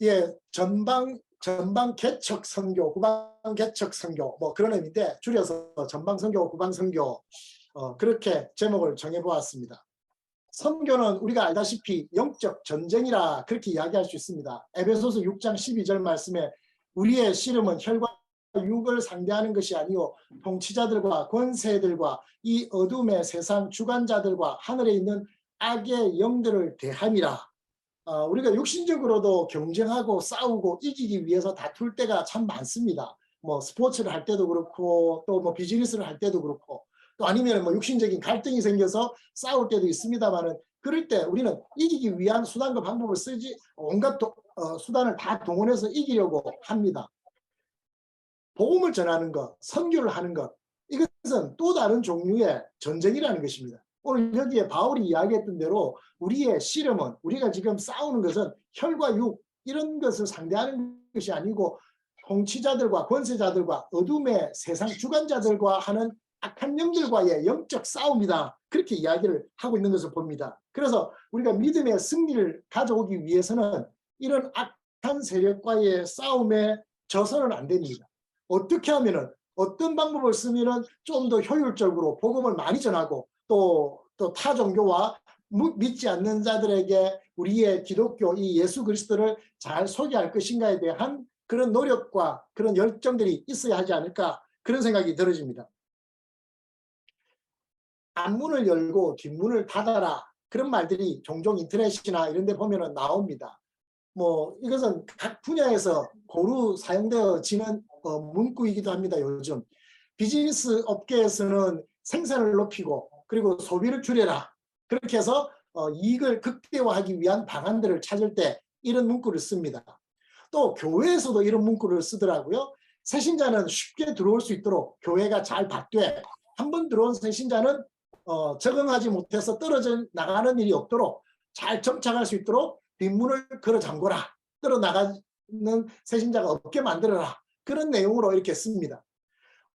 예, 전방 개척 선교, 후방 개척 선교 뭐 그런 의미인데 줄여서 전방 선교, 후방 선교 그렇게 제목을 정해 보았습니다. 선교는 우리가 알다시피 영적 전쟁이라 그렇게 이야기할 수 있습니다. 에베소서 6장 12절 말씀에 우리의 씨름은 혈과 육을 상대하는 것이 아니요 통치자들과 권세들과 이 어둠의 세상 주관자들과 하늘에 있는 악의 영들을 대함이라. 우리가 육신적으로도 경쟁하고 싸우고 이기기 위해서 다툴 때가 참 많습니다. 뭐 스포츠를 할 때도 그렇고 또 뭐 비즈니스를 할 때도 그렇고 또 아니면 뭐 육신적인 갈등이 생겨서 싸울 때도 있습니다만은 그럴 때 우리는 이기기 위한 수단과 방법을 쓰지 온갖 수단을 다 동원해서 이기려고 합니다. 복음을 전하는 것, 선교를 하는 것 이것은 또 다른 종류의 전쟁이라는 것입니다. 오늘 여기에 바울이 이야기했던 대로 우리의 씨름은 우리가 지금 싸우는 것은 혈과 육 이런 것을 상대하는 것이 아니고 통치자들과 권세자들과 어둠의 세상 주관자들과 하는 악한 영들과의 영적 싸움이다. 그렇게 이야기를 하고 있는 것을 봅니다. 그래서 우리가 믿음의 승리를 가져오기 위해서는 이런 악한 세력과의 싸움에 져서는 안 됩니다. 어떻게 하면은 어떤 방법을 쓰면은 좀 더 효율적으로 복음을 많이 전하고 또 타 종교와 믿지 않는 자들에게 우리의 기독교 이 예수 그리스도를 잘 소개할 것인가에 대한 그런 노력과 그런 열정들이 있어야 하지 않을까 그런 생각이 들어집니다. 앞문을 열고 뒷문을 닫아라 그런 말들이 종종 인터넷이나 이런 데 보면은 나옵니다. 뭐 이것은 각 분야에서 고루 사용되어지는 문구이기도 합니다. 요즘 비즈니스 업계에서는 생산을 높이고 그리고 소비를 줄여라 그렇게 해서 이익을 극대화하기 위한 방안들을 찾을 때 이런 문구를 씁니다. 또 교회에서도 이런 문구를 쓰더라고요. 새신자는 쉽게 들어올 수 있도록 교회가 잘 받되 한번 들어온 새신자는 적응하지 못해서 떨어져 나가는 일이 없도록 잘 정착할 수 있도록 뒷문을 걸어 잠궈라. 떨어 나가는 새신자가 없게 만들어라. 그런 내용으로 이렇게 씁니다.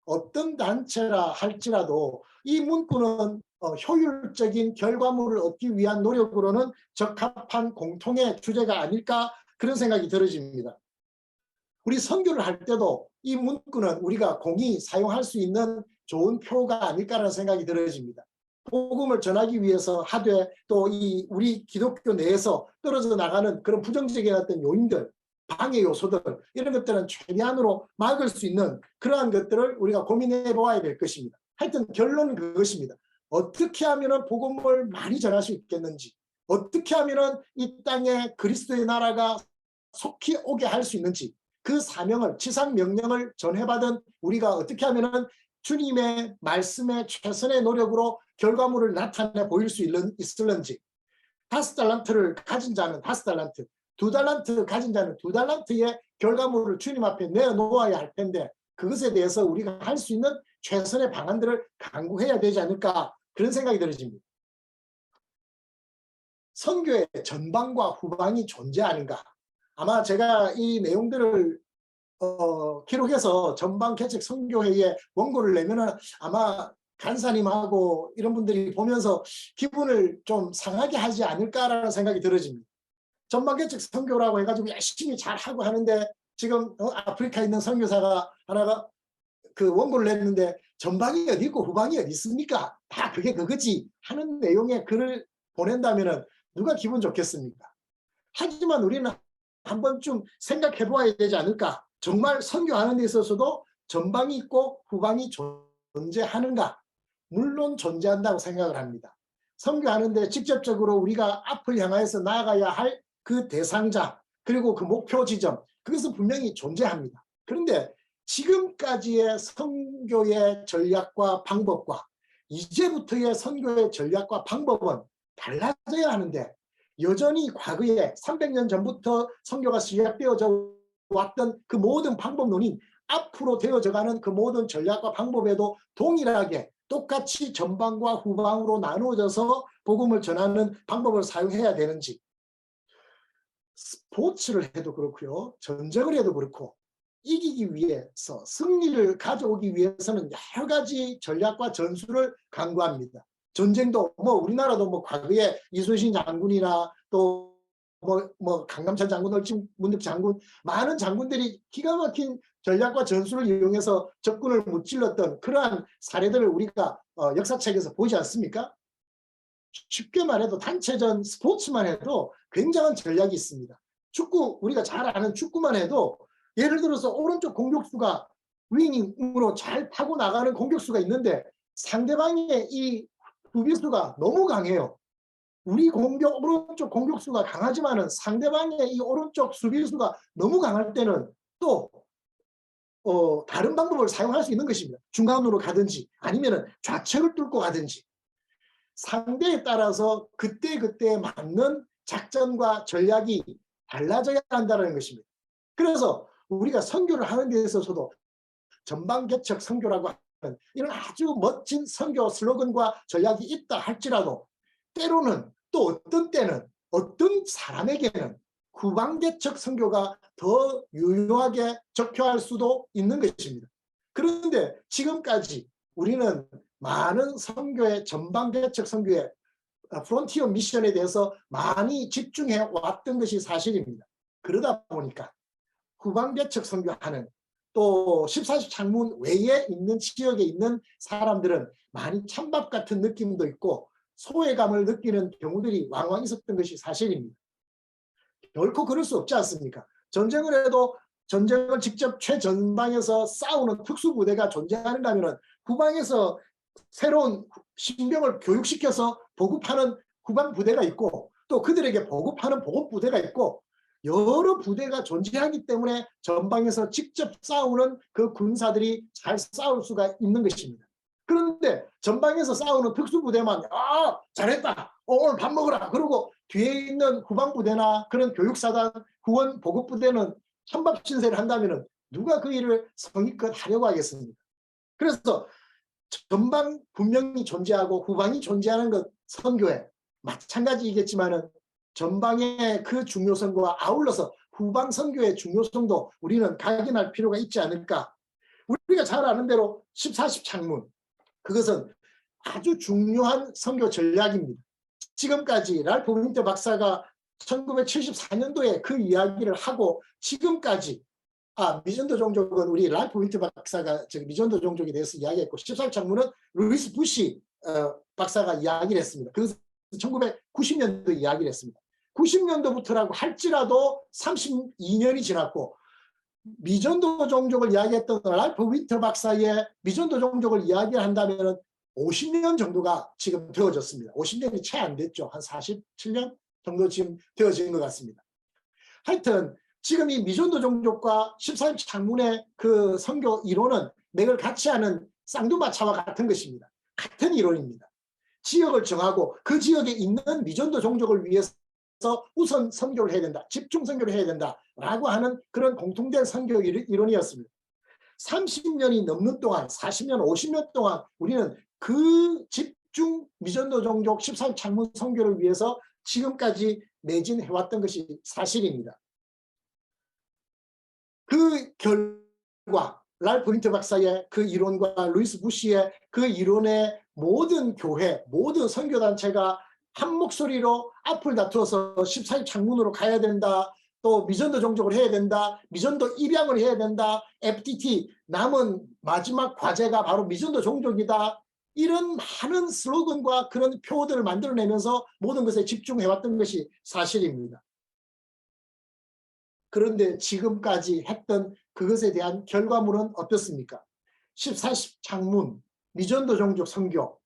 어떤 단체라 할지라도 이 문구는 효율적인 결과물을 얻기 위한 노력으로는 적합한 공통의 주제가 아닐까 그런 생각이 들어집니다. 우리 선교를 할 때도 이 문구는 우리가 공히 사용할 수 있는 좋은 표가 아닐까라는 생각이 들어집니다. 복음을 전하기 위해서 하되 또 이 우리 기독교 내에서 떨어져 나가는 그런 부정적인 어떤 요인들, 방해 요소들 이런 것들은 최대한으로 막을 수 있는 그러한 것들을 우리가 고민해 보아야 될 것입니다. 하여튼 결론은 그것입니다. 어떻게 하면 복음을 많이 전할 수 있겠는지, 어떻게 하면 이 땅에 그리스도의 나라가 속히 오게 할 수 있는지 그 사명을 지상 명령을 전해받은 우리가 어떻게 하면 주님의 말씀에 최선의 노력으로 결과물을 나타내 보일 수 있을는지 5달란트를 가진 자는 5달란트 2달란트 가진 자는 2달란트의 결과물을 주님 앞에 내어놓아야 할 텐데 그것에 대해서 우리가 할 수 있는 최선의 방안들을 강구해야 되지 않을까 그런 생각이 들어집니다. 선교의 전방과 후방이 존재하는가 아마 제가 이 내용들을 기록해서 전방 개척 선교회에 원고를 내면은 아마 간사님하고 이런 분들이 보면서 기분을 좀 상하게 하지 않을까라는 생각이 들어집니다. 전방 개척 선교라고 해가지고 열심히 잘 하고 하는데 지금 아프리카에 있는 선교사가 하나가 그 원고를 냈는데 전방이 어디 있고 후방이 어디 있습니까? 다 그게 그거지 하는 내용의 글을 보낸다면은 누가 기분 좋겠습니까? 하지만 우리는 한 번쯤 생각해 보아야 되지 않을까? 정말 선교하는 데 있어서도 전방이 있고 후방이 존재하는가? 물론 존재한다고 생각을 합니다. 선교하는 데 직접적으로 우리가 앞을 향하여서 나아가야 할 그 대상자 그리고 그 목표 지점 그것은 분명히 존재합니다. 그런데 지금까지의 선교의 전략과 방법과 이제부터의 선교의 전략과 방법은 달라져야 하는데 여전히 과거에 300년 전부터 선교가 시작되어져 왔던 그 모든 방법론이 앞으로 되어져가는 그 모든 전략과 방법에도 동일하게 똑같이 전방과 후방으로 나누어져서 복음을 전하는 방법을 사용해야 되는지 스포츠를 해도 그렇고요. 전쟁을 해도 그렇고 이기기 위해서 승리를 가져오기 위해서는 여러 가지 전략과 전술을 강구합니다. 전쟁도 뭐 우리나라도 뭐 과거에 이순신 장군이나 또 강감찬 장군, 얼진문득 장군, 많은 장군들이 기가 막힌 전략과 전술을 이용해서 적군을 무찔렀던 그러한 사례들을 우리가 역사책에서 보지 않습니까? 쉽게 말해도 단체전 스포츠만 해도 굉장한 전략이 있습니다. 축구, 우리가 잘 아는 축구만 해도 예를 들어서 오른쪽 공격수가 윙으로 잘 파고 나가는 공격수가 있는데 상대방의 이 수비수가 너무 강해요. 우리 오른쪽 공격수가 강하지만은 상대방의 이 오른쪽 수비수가 너무 강할 때는 또 다른 방법을 사용할 수 있는 것입니다. 중간으로 가든지 아니면은 좌측을 뚫고 가든지 상대에 따라서 그때그때 맞는 작전과 전략이 달라져야 한다는 것입니다. 그래서 우리가 선교를 하는 데 있어서도 전방개척 선교라고 하는 이런 아주 멋진 선교 슬로건과 전략이 있다 할지라도 때로는 또 어떤 때는 어떤 사람에게는 후방개척 선교가 더 유효하게 적효할 수도 있는 것입니다. 그런데 지금까지 우리는 많은 선교의 전방개척 선교의 프론티어 미션에 대해서 많이 집중해 왔던 것이 사실입니다. 그러다 보니까 후방개척 선교하는 또 14집 창문 외에 있는 지역에 있는 사람들은 많이 찬밥 같은 느낌도 있고 소외감을 느끼는 경우들이 왕왕 있었던 것이 사실입니다. 결코 그럴 수 없지 않습니까? 전쟁을 해도 전쟁을 직접 최전방에서 싸우는 특수부대가 존재한다면 후방에서 새로운 신병을 교육시켜서 보급하는 후방부대가 있고 또 그들에게 보급하는 보급부대가 있고 여러 부대가 존재하기 때문에 전방에서 직접 싸우는 그 군사들이 잘 싸울 수가 있는 것입니다. 그런데 전방에서 싸우는 특수부대만 잘했다 오늘 밥 먹으라 그러고 뒤에 있는 후방부대나 그런 교육사단 후원 보급부대는 찬밥 신세를 한다면 누가 그 일을 성의껏 하려고 하겠습니까? 그래서 전방 분명히 존재하고 후방이 존재하는 것 선교에 마찬가지이겠지만은 전방의 그 중요성과 아울러서 후방 선교의 중요성도 우리는 각인할 필요가 있지 않을까. 우리가 잘 아는 대로 14집 창문 그것은 아주 중요한 선교 전략입니다. 지금까지 랄프 윈터 박사가 1974년도에 그 이야기를 하고 지금까지 미전도 종족은 우리 랄프 윈터 박사가 미전도 종족에 대해서 이야기했고 14집 창문은 루이스 부시 박사가 이야기를 했습니다. 그것은 1990년도 이야기를 했습니다. 90년도부터라고 할지라도 32년이 지났고 미전도 종족을 이야기했던 랄프 윈터 박사의 미전도 종족을 이야기한다면 50년 정도가 지금 되어졌습니다. 50년이 채 안 됐죠. 한 47년 정도 지금 되어진 것 같습니다. 하여튼 지금 이 미전도 종족과 14집 창문의 그 선교 이론은 맥을 같이 하는 쌍두마차와 같은 것입니다. 같은 이론입니다. 지역을 정하고 그 지역에 있는 미전도 종족을 위해서 우선 선교를 해야 된다. 집중 선교를 해야 된다라고 하는 그런 공통된 선교 이론이었습니다. 30년이 넘는 동안 40년, 50년 동안 우리는 그 집중 미전도 종족 14집 창문 선교를 위해서 지금까지 매진해왔던 것이 사실입니다. 그 결과 랄프 윈터 박사의 그 이론과 루이스 부시의 그 이론의 모든 교회, 모든 선교단체가 한 목소리로 앞을 다투어서 14집 창문으로 가야 된다. 또 미전도 종족을 해야 된다. 미전도 입양을 해야 된다. FTT 남은 마지막 과제가 바로 미전도 종족이다. 이런 많은 슬로건과 그런 표어들을 만들어내면서 모든 것에 집중해왔던 것이 사실입니다. 그런데 지금까지 했던 그것에 대한 결과물은 어떻습니까? 14집 창문, 미전도 종족 선교.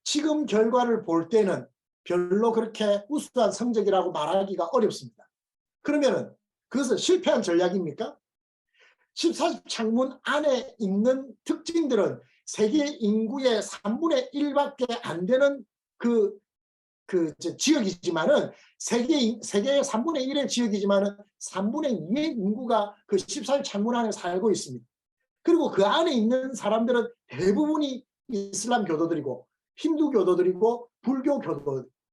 지금 결과를 볼 때는 별로 그렇게 우수한 성적이라고 말하기가 어렵습니다. 그러면 그것은 실패한 전략입니까? 14집 창문 안에 있는 특징들은 세계 인구의 3분의 1밖에 안 되는 그 지역이지만은 세계의 3분의 1의 지역이지만은 3분의 2의 인구가 그 14집 창문 안에 살고 있습니다. 그리고 그 안에 있는 사람들은 대부분이 이슬람 교도들이고 힌두 교도들이고 불교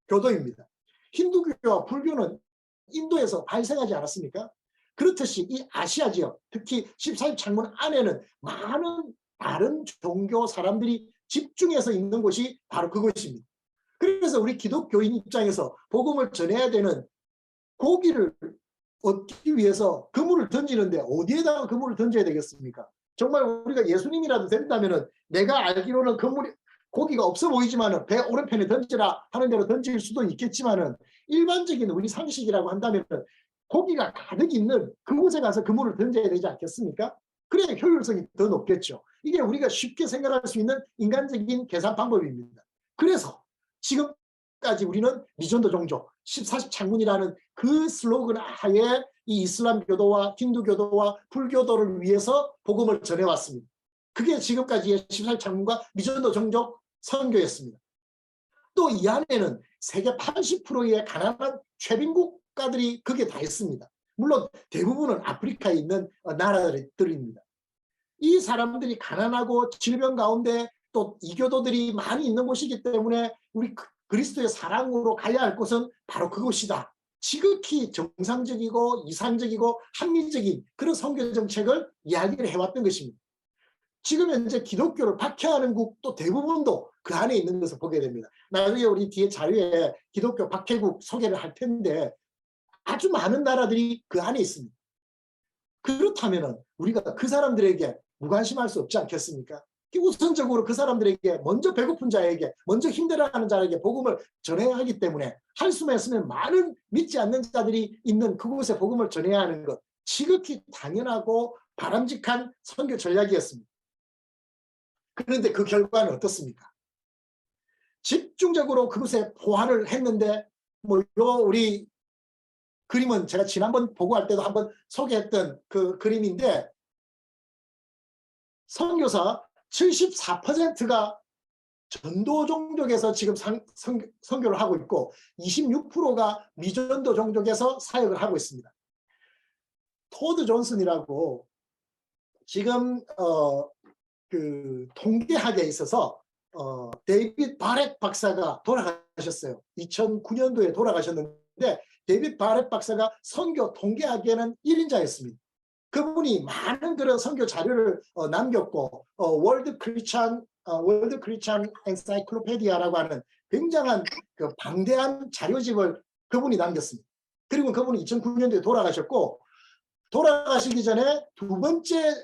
교도입니다. 힌두교와 불교는 인도에서 발생하지 않았습니까? 그렇듯이 이 아시아 지역, 특히 14집 창문 안에는 많은 다른 종교 사람들이 집중해서 있는 곳이 바로 그것입니다. 그래서 우리 기독교인 입장에서 복음을 전해야 되는 고기를 얻기 위해서 그물을 던지는데 어디에다가 그물을 던져야 되겠습니까? 정말 우리가 예수님이라도 된다면은 내가 알기로는 그물이 고기가 없어 보이지만은 배 오른편에 던지라 하는 대로 던질 수도 있겠지만은 일반적인 우리 상식이라고 한다면은 고기가 가득 있는 그곳에 가서 그물을 던져야 되지 않겠습니까? 그래야 효율성이 더 높겠죠. 이게 우리가 쉽게 생각할 수 있는 인간적인 계산 방법입니다. 그래서 지금까지 우리는 미전도 종족 14십 창문이라는 그 슬로건 하에 이 이슬람 교도와 힌두 교도와 불교도를 위해서 복음을 전해왔습니다. 그게 지금까지의 14십 창문과 미전도 종족 선교였습니다. 또 이 안에는 세계 80%의 가난한 최빈국 가들이 그게 다 있습니다. 물론 대부분은 아프리카에 있는 나라들입니다. 이 사람들이 가난하고 질병 가운데 또 이교도들이 많이 있는 곳이기 때문에 우리 그리스도의 사랑으로 가야 할 곳은 바로 그곳이다. 지극히 정상적이고 이상적이고 합리적인 그런 선교 정책을 이야기를 해왔던 것입니다. 지금 현재 기독교를 박해하는 국도 대부분도 그 안에 있는 것을 보게 됩니다. 나중에 우리 뒤에 자료에 기독교 박해국 소개를 할 텐데 아주 많은 나라들이 그 안에 있습니다. 그렇다면 우리가 그 사람들에게 무관심할 수 없지 않겠습니까? 우선적으로 그 사람들에게 먼저 배고픈 자에게 먼저 힘들어하는 자에게 복음을 전해야 하기 때문에 할 수만 있으면 많은 믿지 않는 자들이 있는 그곳에 복음을 전해야 하는 것 지극히 당연하고 바람직한 선교 전략이었습니다. 그런데 그 결과는 어떻습니까? 집중적으로 그곳에 포화를 했는데 우리 그림은 제가 지난번 보고할 때도 한번 소개했던 그 그림인데 선교사 74%가 전도 종족에서 지금 선교를 하고 있고 26%가 미전도 종족에서 사역을 하고 있습니다. 토드 존슨이라고 지금 그 통계학에 있어서 데이빗 바렛 박사가 돌아가셨어요. 2009년도에 돌아가셨는데 데이빗 바렛 박사가 선교 통계학에는 1인자였습니다. 그분이 많은 그런 선교 자료를 남겼고 월드 크리스찬 엔사이클로페디아라고 하는 굉장한 그 방대한 자료집을 그분이 남겼습니다. 그리고 그분이 2009년도에 돌아가셨고 돌아가시기 전에 두 번째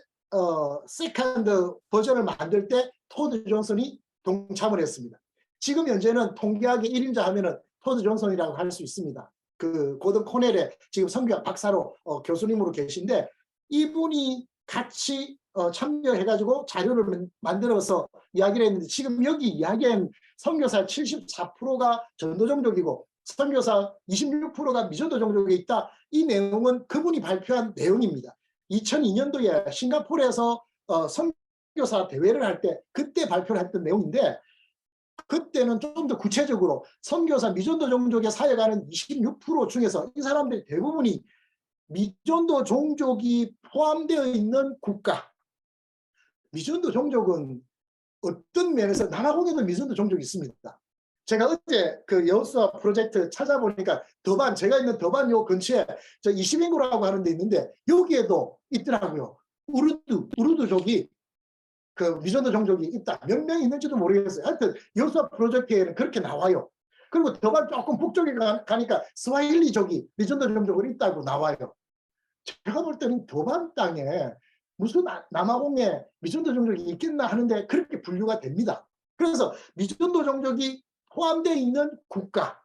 세컨드 버전을 만들 때 토드 존슨이 동참을 했습니다. 지금 현재는 통계학의 1인자 하면은 토드 존슨이라고 할 수 있습니다. 그 고든 코넬의 지금 선교학 박사로 교수님으로 계신데 이분이 같이 참여해가지고 자료를 만들어서 이야기를 했는데 지금 여기 이야기한 선교사 74%가 전도 종족이고 선교사 26%가 미전도 종족에 있다. 이 내용은 그분이 발표한 내용입니다. 2002년도에 싱가포르에서 선교사 대회를 할 때 그때 발표를 했던 내용인데 그때는 좀 더 구체적으로 선교사 미전도 종족에 사역하는 26% 중에서 이 사람들 대부분이 미전도 종족이 포함되어 있는 국가. 미전도 종족은 어떤 면에서 남아공에도 미전도 종족이 있습니다. 제가 어제 그 여수와 프로젝트 찾아보니까 더반, 제가 있는 더반 요 근처에 저 이시민구라고 하는 데 있는데 여기에도 있더라고요. 우르드족이 그 미전도 종족이 있다. 몇 명이 있는지도 모르겠어요. 하여튼 여수와 프로젝트에는 그렇게 나와요. 그리고 더반 조금 북쪽에 가니까 스와힐리족이 미전도 종족으로 있다고 나와요. 제가 볼 때는 더반 땅에 무슨 남아공에 미전도 종족이 있겠나 하는데 그렇게 분류가 됩니다. 그래서 미전도 종족이 포함되어 있는 국가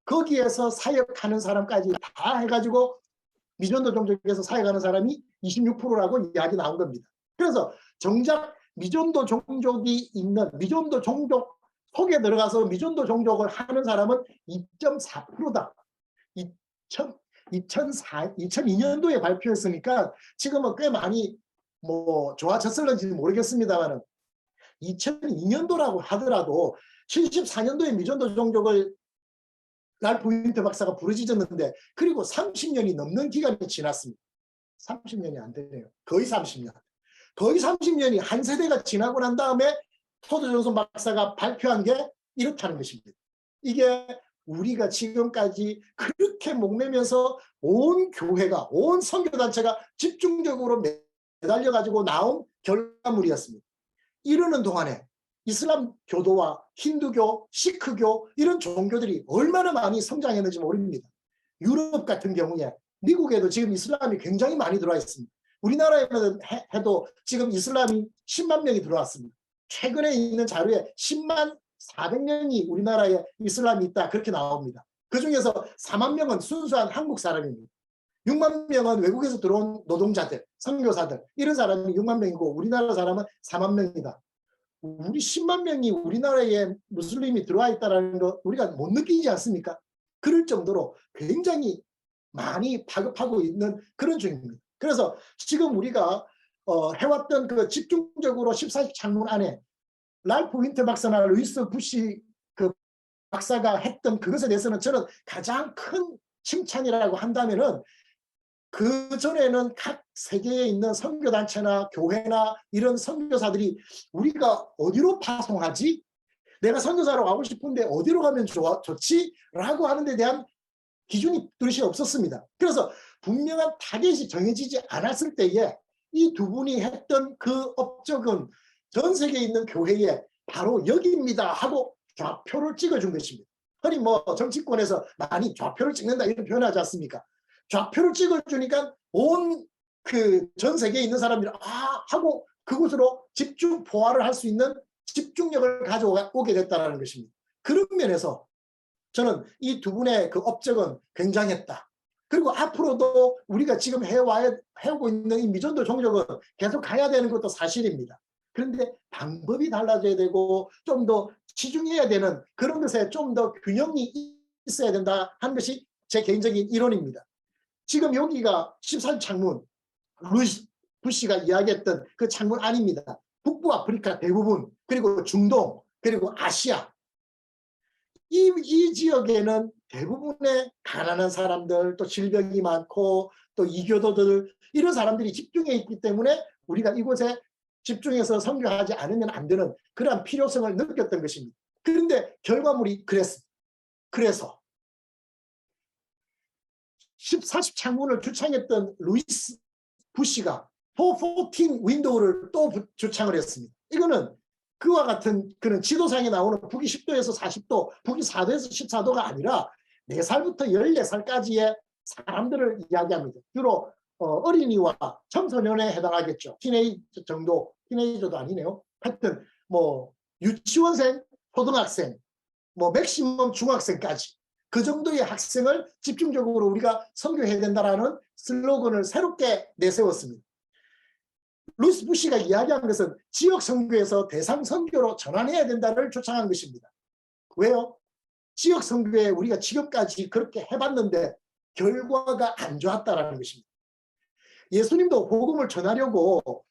거기에서 사역하는 사람까지 다 해가지고 미전도 종족에서 사역하는 사람이 26%라고 이야기 나온 겁니다. 그래서 정작 미전도 종족이 있는 미전도 종족 속에 들어가서 미전도 종족을 하는 사람은 2.4%다. 2002년도에 발표했으니까 지금은 꽤 많이 좋아졌을는지 모르겠습니다만 2002년도라고 하더라도 74년도에 미전도 종족을 랄프 윈터 박사가 부르짖었는데 그리고 30년이 넘는 기간이 지났습니다. 30년이 안 되네요. 거의 30년. 거의 30년이 한 세대가 지나고 난 다음에 토드 존슨 박사가 발표한 게 이렇다는 것입니다. 이게 우리가 지금까지 그렇게 목매면서 온 교회가 온 선교단체가 집중적으로 매달려가지고 나온 결과물이었습니다. 이러는 동안에 이슬람 교도와 힌두교, 시크교 이런 종교들이 얼마나 많이 성장했는지 모릅니다. 유럽 같은 경우에 미국에도 지금 이슬람이 굉장히 많이 들어와 있습니다. 우리나라에는 해도 지금 이슬람이 10만 명이 들어왔습니다. 최근에 있는 자료에 10만 400명이 우리나라에 이슬람이 있다 그렇게 나옵니다. 그중에서 4만 명은 순수한 한국 사람입니다. 6만 명은 외국에서 들어온 노동자들, 선교사들 이런 사람이 6만 명이고 우리나라 사람은 4만 명이다. 우리 10만 명이 우리나라에 무슬림이 들어와 있다는 거 우리가 못 느끼지 않습니까? 그럴 정도로 굉장히 많이 파급하고 있는 그런 중입니다. 그래서 지금 우리가 해왔던 그 집중적으로 14일 창문 안에 랄프 윈터 박사나 루이스 부시 그 박사가 했던 그것에 대해서는 저는 가장 큰 칭찬이라고 한다면은 그 전에는 각 세계에 있는 선교단체나 교회나 이런 선교사들이 우리가 어디로 파송하지? 내가 선교사로 가고 싶은데 어디로 가면 좋지? 라고 하는 데 대한 기준이 뚜렷이 없었습니다. 그래서 분명한 타겟이 정해지지 않았을 때에 이 두 분이 했던 그 업적은 전 세계에 있는 교회에 바로 여기입니다 하고 좌표를 찍어준 것입니다. 흔히 뭐 정치권에서 많이 좌표를 찍는다 이런 표현하지 않습니까? 좌표를 찍어주니까 온 그 전 세계에 있는 사람들이 하고 그곳으로 집중 포화를 할 수 있는 집중력을 가져오게 됐다는 것입니다. 그런 면에서 저는 이 두 분의 그 업적은 굉장했다. 그리고 앞으로도 우리가 지금 해오고 있는 이 미전도 종족은 계속 가야 되는 것도 사실입니다. 그런데 방법이 달라져야 되고 좀 더 치중해야 되는 그런 것에 좀 더 균형이 있어야 된다 하는 것이 제 개인적인 이론입니다. 지금 여기가 14일 창문, 루이스 부시가 이야기했던 그 창문 아닙니다. 북부 아프리카 대부분, 그리고 중동, 그리고 아시아. 이 지역에는 대부분의 가난한 사람들, 또 질병이 많고, 또 이교도들, 이런 사람들이 집중해 있기 때문에 우리가 이곳에 집중해서 선교하지 않으면 안 되는 그러한 필요성을 느꼈던 것입니다. 그런데 결과물이 그래서 14집 창문을 주창했던 루이스 부시가 414 윈도우를 또 주창을 했습니다. 이거는 그와 같은 그런 지도상에 나오는 북위 10도에서 40도, 북위 4도에서 14도가 아니라 4살부터 14살까지의 사람들을 이야기합니다. 주로 어린이와 청소년에 해당하겠죠. 티네이저 정도, 티네이저도 아니네요. 하여튼 뭐 유치원생, 초등학생, 뭐 맥시멈 중학생까지 그 정도의 학생을 집중적으로 우리가 선교해야 된다라는 슬로건을 새롭게 내세웠습니다. 루이스 부시가 이야기한 것은 지역 선교에서 대상 선교로 전환해야 된다를 주창한 것입니다. 왜요? 지역 선교에 우리가 지금까지 그렇게 해봤는데 결과가 안 좋았다라는 것입니다. 예수님도 복음을 전하려고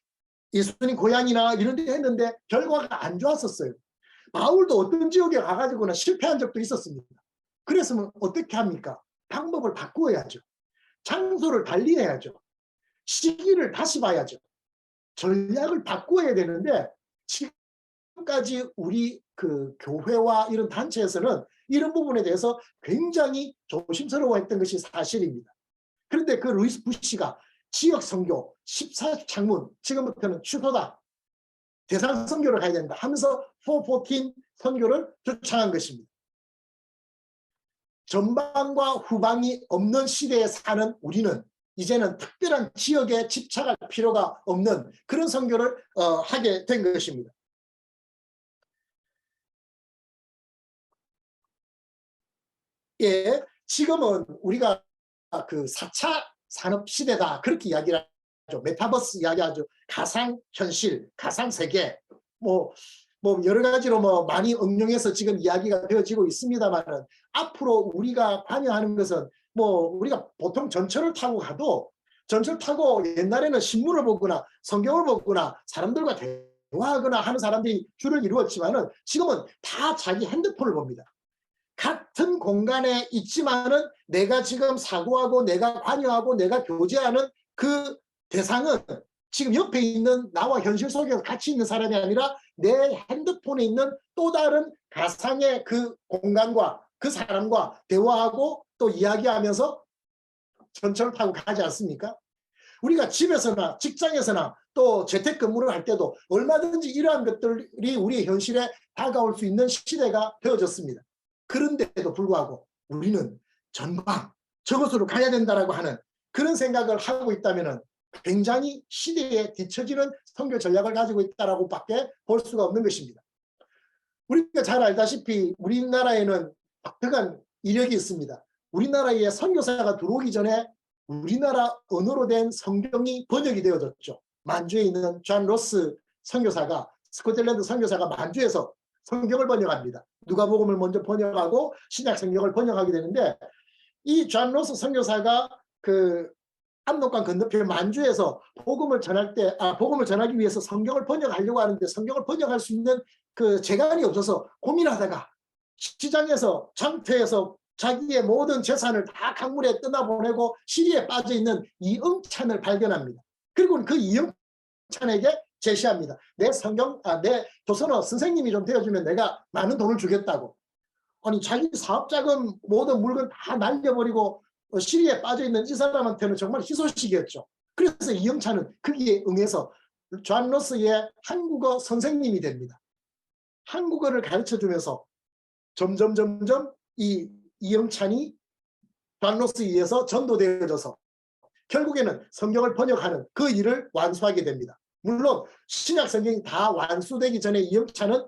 예수님 고향이나 이런 데 했는데 결과가 안 좋았었어요. 바울도 어떤 지역에 가가지고는 실패한 적도 있었습니다. 그래서 어떻게 합니까? 방법을 바꾸어야죠. 장소를 달리 해야죠. 시기를 다시 봐야죠. 전략을 바꾸어야 되는데 지금까지 우리 그 교회와 이런 단체에서는 이런 부분에 대해서 굉장히 조심스러워했던 것이 사실입니다. 그런데 그 루이스 부시가 지역 선교 14창문 지금부터는 취소다. 대상 선교를 가야 된다 하면서 414 선교를 주창한 것입니다. 전방과 후방이 없는 시대에 사는 우리는 이제는 특별한 지역에 집착할 필요가 없는 그런 선교를 하게 된 것입니다. 예, 지금은 우리가 그 4차 산업 시대다 그렇게 이야기를 하죠. 메타버스 이야기하죠. 가상현실, 가상세계 뭐 여러 가지로 뭐 많이 응용해서 지금 이야기가 되어지고 있습니다만은 앞으로 우리가 관여하는 것은 뭐 우리가 보통 전철을 타고 가도 전철 타고 옛날에는 신문을 보거나 성경을 보거나 사람들과 대화하거나 하는 사람들이 줄을 이루었지만은 지금은 다 자기 핸드폰을 봅니다. 같은 공간에 있지만은 내가 지금 사고하고 내가 관여하고 내가 교제하는 그 대상은 지금 옆에 있는 나와 현실 속에서 같이 있는 사람이 아니라 내 핸드폰에 있는 또 다른 가상의 그 공간과 그 사람과 대화하고 또 이야기하면서 전철을 타고 가지 않습니까? 우리가 집에서나 직장에서나 또 재택근무를 할 때도 얼마든지 이러한 것들이 우리의 현실에 다가올 수 있는 시대가 되어졌습니다. 그런데도 불구하고 우리는 전방 저것으로 가야 된다라고 하는 그런 생각을 하고 있다면 굉장히 시대에 뒤처지는 선교 전략을 가지고 있다라고 밖에 볼 수가 없는 것입니다. 우리가 잘 알다시피 우리나라에는 독특한 이력이 있습니다. 우리나라에 선교사가 들어오기 전에 우리나라 언어로 된 성경이 번역이 되어졌죠. 만주에 있는 존 로스 선교사가, 스코틀랜드 선교사가 만주에서 성경을 번역합니다. 누가복음을 먼저 번역하고 신약 성경을 번역하게 되는데, 이 존 로스 선교사가 그 압록강 건너편 만주에서 복음을 전하기 위해서 성경을 번역하려고 하는데, 성경을 번역할 수 있는 그 재간이 없어서 고민하다가 시장에서 장터에서 자기의 모든 재산을 다 강물에 떠나보내고 시리에 빠져 있는 이응찬을 발견합니다. 그리고 그 이응찬에게 제시합니다. 내 조선어 선생님이 좀 되어주면 내가 많은 돈을 주겠다고. 아니, 자기 사업자금 모든 물건 다 날려버리고 시리에 빠져 있는 이 사람한테는 정말 희소식이었죠. 그래서 이영찬은 거기에 응해서 존 로스의 한국어 선생님이 됩니다. 한국어를 가르쳐주면서 점점 이 이영찬이 존 로스에 의해서 전도되어져서 결국에는 성경을 번역하는 그 일을 완수하게 됩니다. 물론 신약 성경이 다 완수되기 전에 이영찬은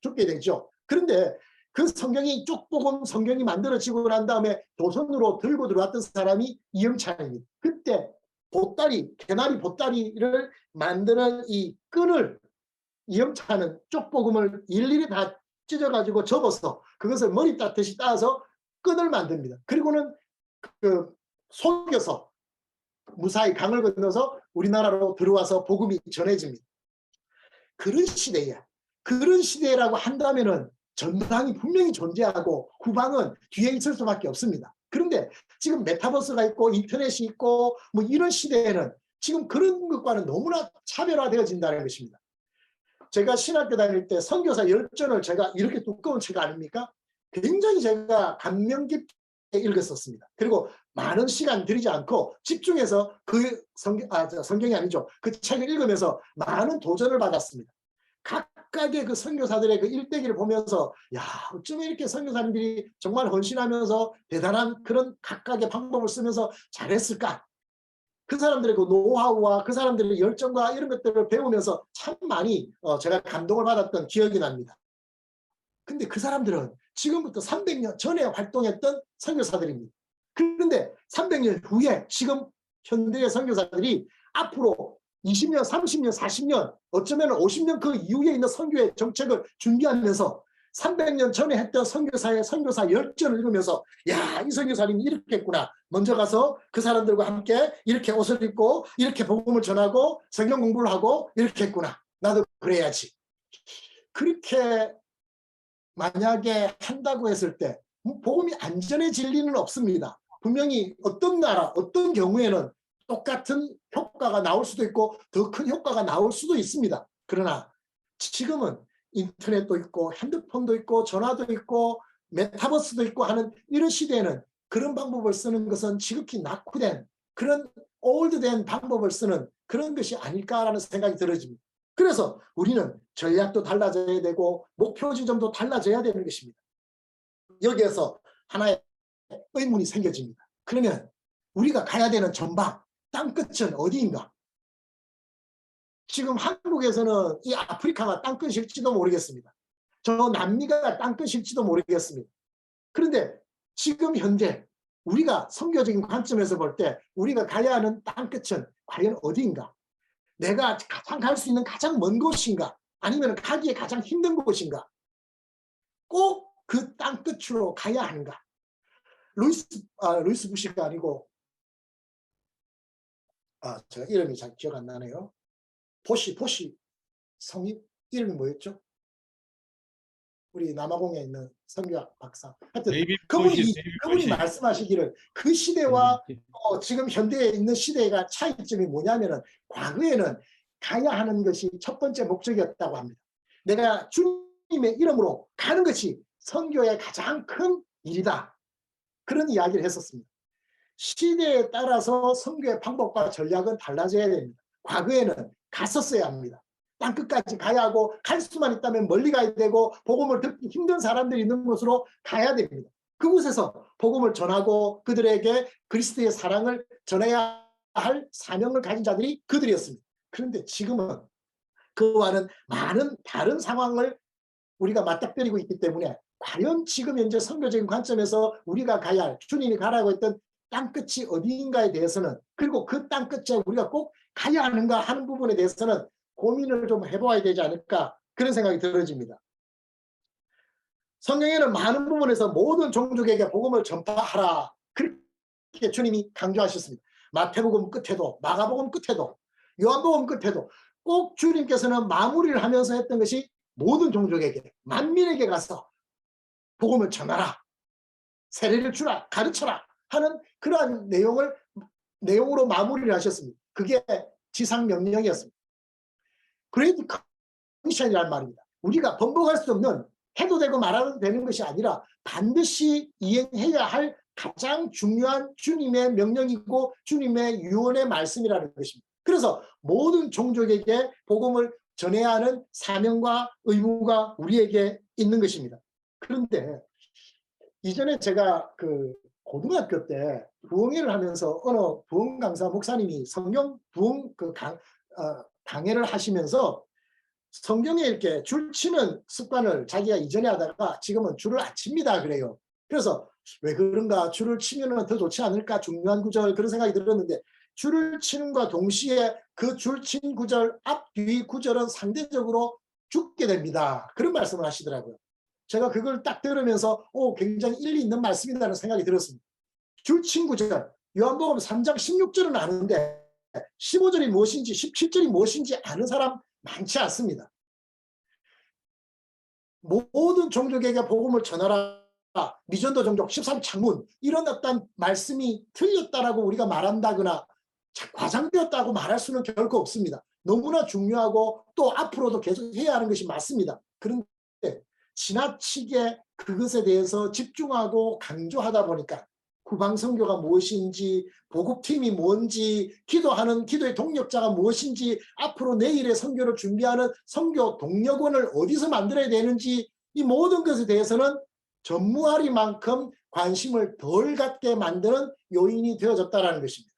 죽게 되죠. 그런데 그 성경이 쪽복음 성경이 만들어지고 난 다음에 조선으로 들고 들어왔던 사람이 이영찬입니다. 그때 개나리 보따리를 만드는 이 끈을 이영찬은 쪽복음을 일일이 다 찢어가지고 접어서 그것을 머리 따듯이 따서 끈을 만듭니다. 그리고는 속여서 무사히 강을 건너서 우리나라로 들어와서 복음이 전해집니다. 그런 시대라고 한다면은 전방이 분명히 존재하고 후방은 뒤에 있을 수밖에 없습니다. 그런데 지금 메타버스가 있고 인터넷이 있고 뭐 이런 시대에는 지금 그런 것과는 너무나 차별화되어진다는 것입니다. 제가 신학교 다닐 때 선교사 열전을 제가 이렇게 두꺼운 책 아닙니까? 굉장히 제가 감명 깊게 읽었었습니다. 그리고 많은 시간 들이지 않고 집중해서 성경이 아니죠. 그 책을 읽으면서 많은 도전을 받았습니다. 각각의 그 선교사들의 그 일대기를 보면서 야, 어쩌면 이렇게 선교사님들이 정말 헌신하면서 대단한 그런 각각의 방법을 쓰면서 잘했을까? 그 사람들의 그 노하우와 그 사람들의 열정과 이런 것들을 배우면서 참 많이 제가 감동을 받았던 기억이 납니다. 근데 그 사람들은 지금부터 300년 전에 활동했던 선교사들입니다. 그런데 300년 후에 지금 현대의 선교사들이 앞으로 20년, 30년, 40년, 어쩌면 50년 그 이후에 있는 선교의 정책을 준비하면서 300년 전에 했던 선교사의 선교사 열전을 읽으면서 야, 이 선교사님이 이렇게 했구나. 먼저 가서 그 사람들과 함께 이렇게 옷을 입고 이렇게 복음을 전하고 성경 공부를 하고 이렇게 했구나. 나도 그래야지. 그렇게 만약에 한다고 했을 때 복음이 안전해질 리는 없습니다. 분명히 어떤 나라, 어떤 경우에는 똑같은 효과가 나올 수도 있고 더 큰 효과가 나올 수도 있습니다. 그러나 지금은 인터넷도 있고 핸드폰도 있고 전화도 있고 메타버스도 있고 하는 이런 시대에는 그런 방법을 쓰는 것은 지극히 낙후된 그런 올드된 방법을 쓰는 그런 것이 아닐까라는 생각이 들어집니다. 그래서 우리는 전략도 달라져야 되고 목표 지점도 달라져야 되는 것입니다. 여기에서 하나의 의문이 생겨집니다. 그러면 우리가 가야 되는 전방, 땅끝은 어디인가? 지금 한국에서는 이 아프리카가 땅끝일지도 모르겠습니다. 저 남미가 땅끝일지도 모르겠습니다. 그런데 지금 현재 우리가 선교적인 관점에서 볼 때 우리가 가야 하는 땅끝은 과연 어디인가? 내가 가장 갈 수 있는 가장 먼 곳인가? 아니면 가기에 가장 힘든 곳인가? 꼭 그 땅끝으로 가야 하는가? 루이스 부시가 아니고 제가 이름이 잘 기억 안 나네요. 보시 성이 이름이 뭐였죠? 우리 남아공에 있는 선교학 박사. 하여튼 그분이 말씀하시기를 그 시대와 지금 현대에 있는 시대가 차이점이 뭐냐면은 과거에는 가야 하는 것이 첫 번째 목적이었다고 합니다. 내가 주님의 이름으로 가는 것이 선교의 가장 큰 일이다. 그런 이야기를 했었습니다. 시대에 따라서 선교의 방법과 전략은 달라져야 됩니다. 과거에는 갔었어야 합니다. 땅끝까지 가야 하고 갈 수만 있다면 멀리 가야 되고 복음을 듣기 힘든 사람들이 있는 곳으로 가야 됩니다. 그곳에서 복음을 전하고 그들에게 그리스도의 사랑을 전해야 할 사명을 가진 자들이 그들이었습니다. 그런데 지금은 그와는 많은 다른 상황을 우리가 맞닥뜨리고 있기 때문에 과연 지금 현재 선교적인 관점에서 우리가 가야 할, 주님이 가라고 했던 땅끝이 어디인가에 대해서는, 그리고 그 땅끝에 우리가 꼭 가야 하는가 하는 부분에 대해서는 고민을 좀 해봐야 되지 않을까, 그런 생각이 들어집니다. 성경에는 많은 부분에서 모든 종족에게 복음을 전파하라, 그렇게 주님이 강조하셨습니다. 마태복음 끝에도, 마가복음 끝에도, 요한복음 끝에도 꼭 주님께서는 마무리를 하면서 했던 것이 모든 종족에게, 만민에게 가서 복음을 전하라, 세례를 주라, 가르쳐라 하는 그러한 내용으로 마무리를 하셨습니다. 그게 지상명령이었습니다. 그레이트 커미션이라는 말입니다. 우리가 번복할 수 없는, 해도 되고 말아도 되는 것이 아니라 반드시 이행해야 할 가장 중요한 주님의 명령이고 주님의 유언의 말씀이라는 것입니다. 그래서 모든 종족에게 복음을 전해야 하는 사명과 의무가 우리에게 있는 것입니다. 그런데 이전에 제가 그 고등학교 때 부흥회를 하면서 어느 부흥 강사 목사님이 성경 부흥 강해를 하시면서 성경에 이렇게 줄 치는 습관을 자기가 이전에 하다가 지금은 줄을 안 칩니다 그래요. 그래서 왜 그런가, 줄을 치면 더 좋지 않을까, 중요한 구절, 그런 생각이 들었는데, 줄을 치는과 동시에 그 줄 친 구절 앞, 뒤 구절은 상대적으로 죽게 됩니다, 그런 말씀을 하시더라고요. 제가 그걸 딱 들으면서 굉장히 일리 있는 말씀이라는 생각이 들었습니다. 줄 친 구절, 요한복음 3장 16절은 아는데 15절이 무엇인지 17절이 무엇인지 아는 사람 많지 않습니다. 모든 종족에게 복음을 전하라, 미전도 종족 13창문, 이런 어떤 말씀이 틀렸다라고 우리가 말한다거나 과장되었다고 말할 수는 결코 없습니다. 너무나 중요하고 또 앞으로도 계속 해야 하는 것이 맞습니다. 그런데 지나치게 그것에 대해서 집중하고 강조하다 보니까 후방선교가 무엇인지, 보급팀이 뭔지, 기도의 동력자가 무엇인지, 앞으로 내일의 선교를 준비하는 선교 동력원을 어디서 만들어야 되는지, 이 모든 것에 대해서는 전무하리만큼 관심을 덜 갖게 만드는 요인이 되어졌다는 것입니다.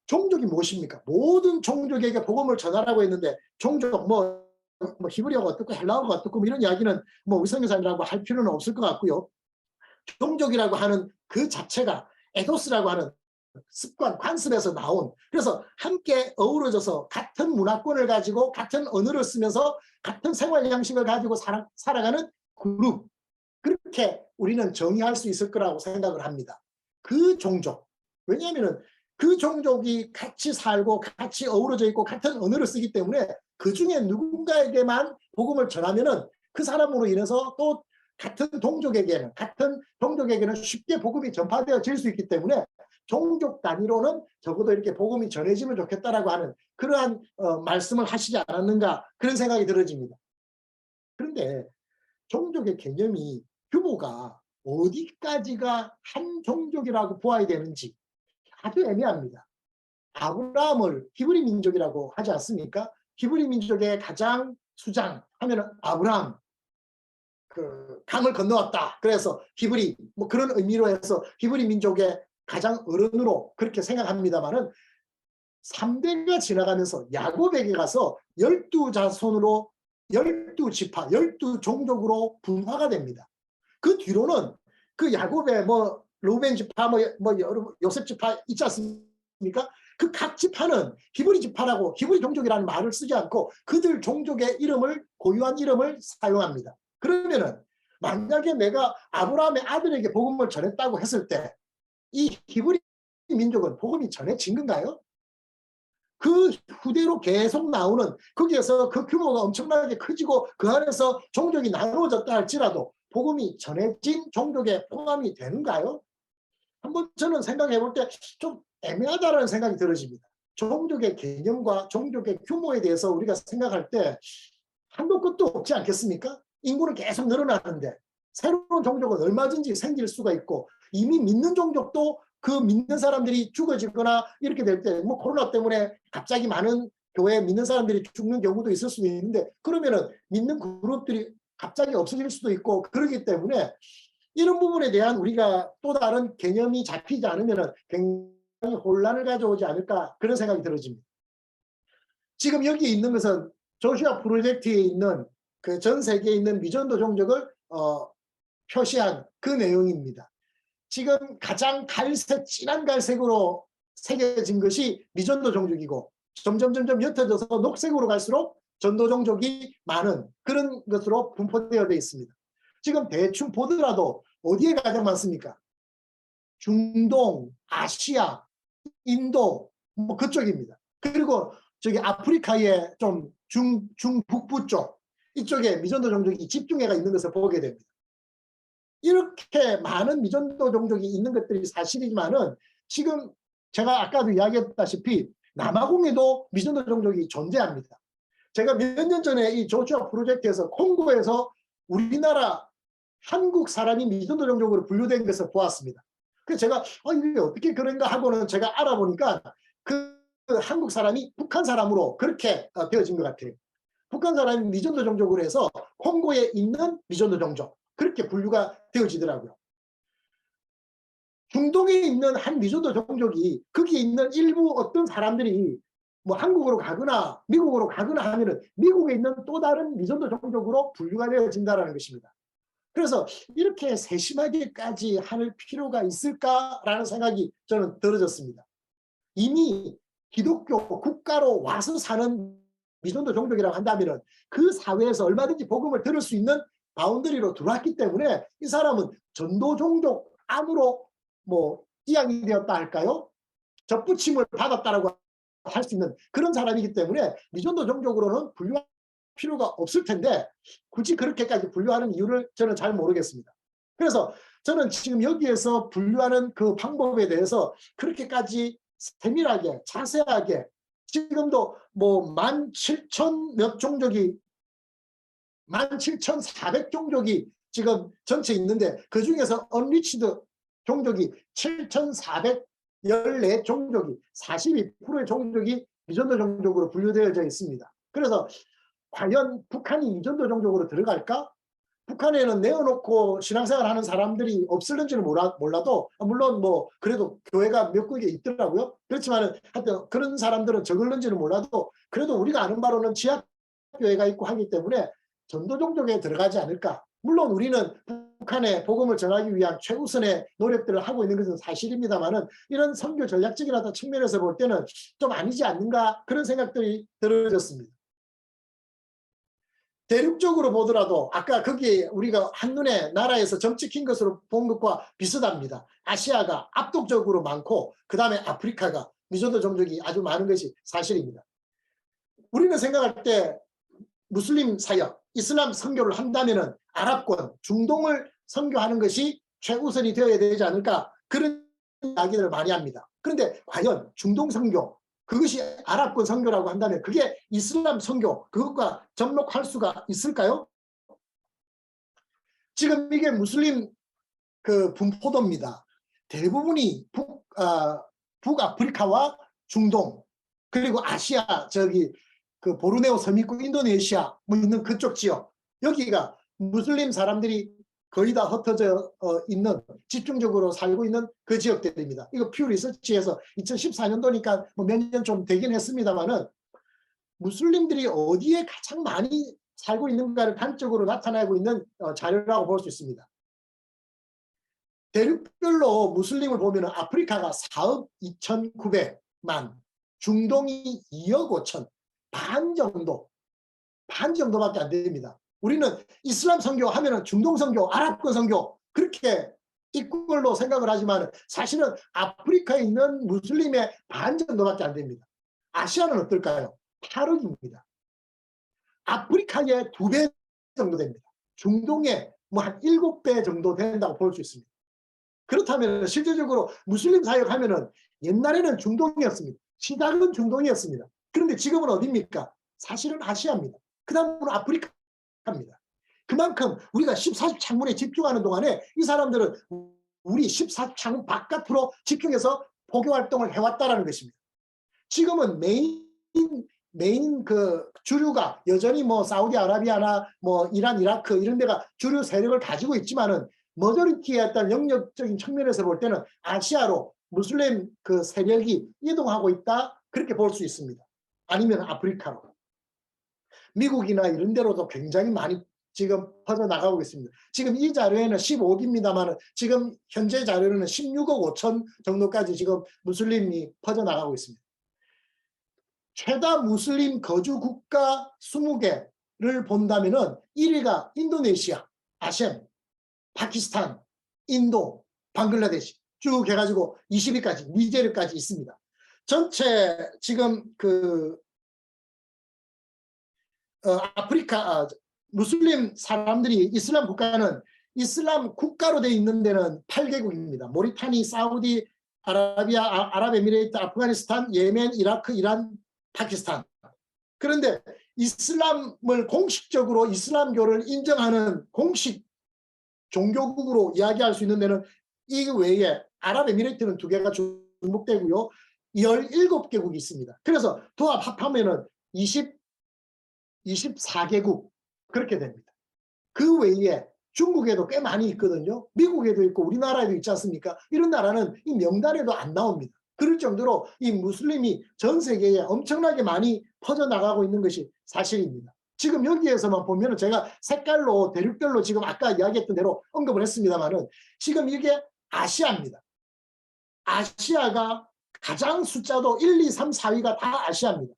종족이 무엇입니까? 모든 종족에게 복음을 전하라고 했는데, 종족 히브리어가 어떻고 헬라어가 어떻고 이런 이야기는 우리 선교사님이라고 할 필요는 없을 것 같고요. 종족이라고 하는 그 자체가 에도스라고 하는 습관, 관습에서 나온, 그래서 함께 어우러져서 같은 문화권을 가지고 같은 언어를 쓰면서 같은 생활 양식을 가지고 살아가는 그룹, 그렇게 우리는 정의할 수 있을 거라고 생각을 합니다. 그 종족, 왜냐하면 그 종족이 같이 살고 같이 어우러져 있고 같은 언어를 쓰기 때문에 그 중에 누군가에게만 복음을 전하면은 그 사람으로 인해서 또 같은 종족에게는 쉽게 복음이 전파되어질 수 있기 때문에 종족 단위로는 적어도 이렇게 복음이 전해지면 좋겠다라고 하는 그러한 말씀을 하시지 않았는가, 그런 생각이 들어집니다. 그런데 종족의 개념이 규모가 어디까지가 한 종족이라고 보아야 되는지 아주 애매합니다. 아브라함을 히브리 민족이라고 하지 않습니까? 히브리 민족의 가장 수장 하면은 아브라함, 강을 건너왔다, 그래서 히브리, 그런 의미로 해서 히브리 민족의 가장 어른으로 그렇게 생각합니다만은 3대가 지나가면서 야곱에게 가서 12자손으로 12지파, 12종족으로 분화가 됩니다. 그 뒤로는 그 야곱의 루벤 지파, 요셉 지파 있지 않습니까? 그 각 지파는 히브리 지파라고, 히브리 종족이라는 말을 쓰지 않고 그들 종족의 이름을, 고유한 이름을 사용합니다. 그러면은 만약에 내가 아브라함의 아들에게 복음을 전했다고 했을 때 이 히브리 민족은 복음이 전해진 건가요? 그 후대로 계속 나오는, 거기에서 그 규모가 엄청나게 커지고 그 안에서 종족이 나누어졌다 할지라도 복음이 전해진 종족에 포함이 되는가요? 한번 저는 생각해 볼 때 좀 애매하다는 생각이 들어집니다. 종족의 개념과 종족의 규모에 대해서 우리가 생각할 때 한도 끝도 없지 않겠습니까? 인구는 계속 늘어나는데 새로운 종족은 얼마든지 생길 수가 있고, 이미 믿는 종족도 그 믿는 사람들이 죽어지거나 이렇게 될 때, 코로나 때문에 갑자기 많은 교회에 믿는 사람들이 죽는 경우도 있을 수도 있는데, 그러면은 믿는 그룹들이 갑자기 없어질 수도 있고, 그렇기 때문에 이런 부분에 대한 우리가 또 다른 개념이 잡히지 않으면 굉장히 혼란을 가져오지 않을까 그런 생각이 들어집니다. 지금 여기 있는 것은 조슈아 프로젝트에 있는 그 전 세계에 있는 미전도 종족을 표시한 그 내용입니다. 지금 가장 갈색, 진한 갈색으로 새겨진 것이 미전도 종족이고 점점 옅어져서 녹색으로 갈수록 전도 종족이 많은 그런 것으로 분포되어 있습니다. 지금 대충 보더라도 어디에 가장 많습니까? 중동, 아시아, 인도 뭐 그쪽입니다. 그리고 저기 아프리카의 좀 중북부 쪽 이쪽에 미전도 종족이 집중해가 있는 것을 보게 됩니다. 이렇게 많은 미전도 종족이 있는 것들이 사실이지만은 지금 제가 아까도 이야기했다시피 남아공에도 미전도 종족이 존재합니다. 제가 몇 년 전에 이 조슈아 프로젝트에서 콩고에서 우리나라 한국 사람이 미전도 종족으로 분류된 것을 보았습니다. 그래서 제가 이게 어떻게 그런가 하고는 제가 알아보니까 그 한국 사람이 북한 사람으로 그렇게 되어진 것 같아요. 북한 사람이 미전도 종족으로 해서 콩고에 있는 미전도 종족 그렇게 분류가 되어지더라고요. 중동에 있는 한 미전도 종족이 거기에 있는 일부 어떤 사람들이 뭐 한국으로 가거나 미국으로 가거나 하면은 미국에 있는 또 다른 미전도 종족으로 분류가 되어진다는 것입니다. 그래서 이렇게 세심하게까지 할 필요가 있을까라는 생각이 저는 들어졌습니다. 이미 기독교 국가로 와서 사는 미전도 종족이라고 한다면 그 사회에서 얼마든지 복음을 들을 수 있는 바운더리로 들어왔기 때문에 이 사람은 전도 종족 안으로 뭐 이양이 되었다 할까요? 접붙임을 받았다라고 할 수 있는 그런 사람이기 때문에 미전도 종족으로는 분류할 필요가 없을 텐데 굳이 그렇게까지 분류하는 이유를 저는 잘 모르겠습니다. 그래서 저는 지금 여기에서 분류하는 그 방법에 대해서 그렇게까지 세밀하게 자세하게 지금도 뭐 17,000 몇 종족이 17,400종족이 지금 전체 있는데 그중에서 언리치드 종족이 7,414종족이 42%의 종족이 미전도 종족으로 분류되어져 있습니다. 그래서 과연 북한이 미전도 종족으로 들어갈까? 북한에는 내어놓고 신앙생활 하는 사람들이 없을는지는 몰라도 물론 뭐 그래도 교회가 몇 군데 있더라고요. 그렇지만 하여튼 그런 사람들은 적을는지는 몰라도 그래도 우리가 아는 바로는 지하교회가 있고 하기 때문에 전도 종족에 들어가지 않을까. 물론 우리는 북한에 복음을 전하기 위한 최우선의 노력들을 하고 있는 것은 사실입니다만은 이런 선교 전략적인 측면에서 볼 때는 좀 아니지 않는가 그런 생각들이 들어졌습니다. 대륙적으로 보더라도 아까 거기 우리가 한눈에 나라에서 점 찍힌 것으로 본 것과 비슷합니다. 아시아가 압도적으로 많고 그 다음에 아프리카가 미전도 종족이 아주 많은 것이 사실입니다. 우리는 생각할 때 무슬림 사역, 이슬람 선교를 한다면 아랍권, 중동을 선교하는 것이 최우선이 되어야 되지 않을까 그런 이야기를 많이 합니다. 그런데 과연 중동 선교, 그것이 아랍권 선교라고 한다면 그게 이슬람 선교, 그것과 접목할 수가 있을까요? 지금 이게 무슬림 그 분포도입니다. 대부분이 북아프리카와 중동, 그리고 아시아, 저기 그 보르네오 섬 있고 인도네시아 뭐 있는 그쪽 지역, 여기가 무슬림 사람들이 거의 다 흩어져 있는 집중적으로 살고 있는 그 지역들입니다. 이거 퓨 리서치에서 2014년도니까 뭐 몇 년 좀 되긴 했습니다만은 무슬림들이 어디에 가장 많이 살고 있는가를 단적으로 나타내고 있는 자료라고 볼 수 있습니다. 대륙별로 무슬림을 보면 아프리카가 4억 2,900만, 중동이 2억 5천, 반 정도밖에 안 됩니다. 우리는 이슬람 선교 하면은 중동 선교, 아랍권 선교 그렇게 이꼴로 생각을 하지만 사실은 아프리카에 있는 무슬림의 반 정도밖에 안 됩니다. 아시아는 어떨까요? 8억입니다. 아프리카의 2배 정도 됩니다. 중동의 뭐 한 7배 정도 된다고 볼 수 있습니다. 그렇다면 실질적으로 무슬림 사역하면은 옛날에는 중동이었습니다. 시작은 중동이었습니다. 그런데 지금은 어디입니까? 사실은 아시아입니다. 그 다음으로 아프리카입니다. 그만큼 우리가 14창문에 집중하는 동안에 이 사람들은 우리 14창문 바깥으로 집중해서 포교 활동을 해왔다는 것입니다. 지금은 메인 그 주류가 여전히 뭐 사우디아라비아나 뭐 이란, 이라크 이런 데가 주류 세력을 가지고 있지만은 머저리티의 어떤 영역적인 측면에서 볼 때는 아시아로 무슬림 그 세력이 이동하고 있다 그렇게 볼 수 있습니다. 아니면 아프리카로. 미국이나 이런 데로도 굉장히 많이 지금 퍼져나가고 있습니다. 지금 이 자료에는 15억입니다만 지금 현재 자료로는 16억 5천 정도까지 지금 무슬림이 퍼져나가고 있습니다. 최다 무슬림 거주 국가 20개를 본다면 1위가 인도네시아, 아셈, 파키스탄, 인도, 방글라데시 쭉 해가지고 20위까지 니제르까지 있습니다. 전체 지금 그 아프리카 무슬림 사람들이 이슬람 국가는 이슬람 국가로 되어 있는 데는 8개국입니다. 모리타니, 사우디, 아랍에미레이트, 아프가니스탄, 예멘, 이라크, 이란, 파키스탄. 그런데 이슬람을 공식적으로 이슬람교를 인정하는 공식 종교국으로 이야기할 수 있는 데는 이 외에 아랍에미레이트는 2개가 중복되고요. 17개국이 있습니다. 그래서 합하면은 24개국 그렇게 됩니다. 그 외에 중국에도 꽤 많이 있거든요. 미국에도 있고 우리나라에도 있지 않습니까? 이런 나라는 이 명단에도 안 나옵니다. 그럴 정도로 이 무슬림이 전 세계에 엄청나게 많이 퍼져나가고 있는 것이 사실입니다. 지금 여기에서만 보면 제가 색깔로 대륙별로 지금 아까 이야기했던 대로 언급을 했습니다만은 지금 이게 아시아입니다. 아시아가 가장 숫자도 1, 2, 3, 4위가 다 아시아입니다.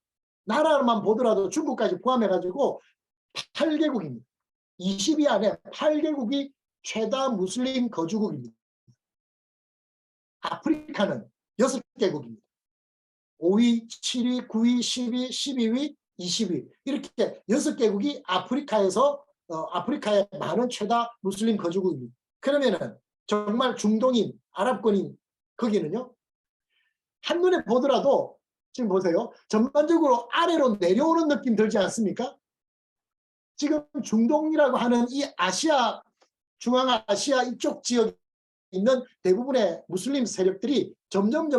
나라만 보더라도 중국까지 포함해가지고 8개국입니다. 20위 안에 8개국이 최다 무슬림 거주국입니다. 아프리카는 6개국입니다. 5위, 7위, 9위, 10위, 12위, 20위 이렇게 6개국이 아프리카에서 아프리카의 많은 최다 무슬림 거주국입니다. 그러면은 정말 중동인, 아랍권인 거기는요. 한눈에 보더라도 지금 보세요. 전반적으로 아래로 내려오는 느낌 들지 않습니까? 지금 중동이라고 하는 이 아시아, 중앙아시아 이쪽 지역에 있는 대부분의 무슬림 세력들이 점점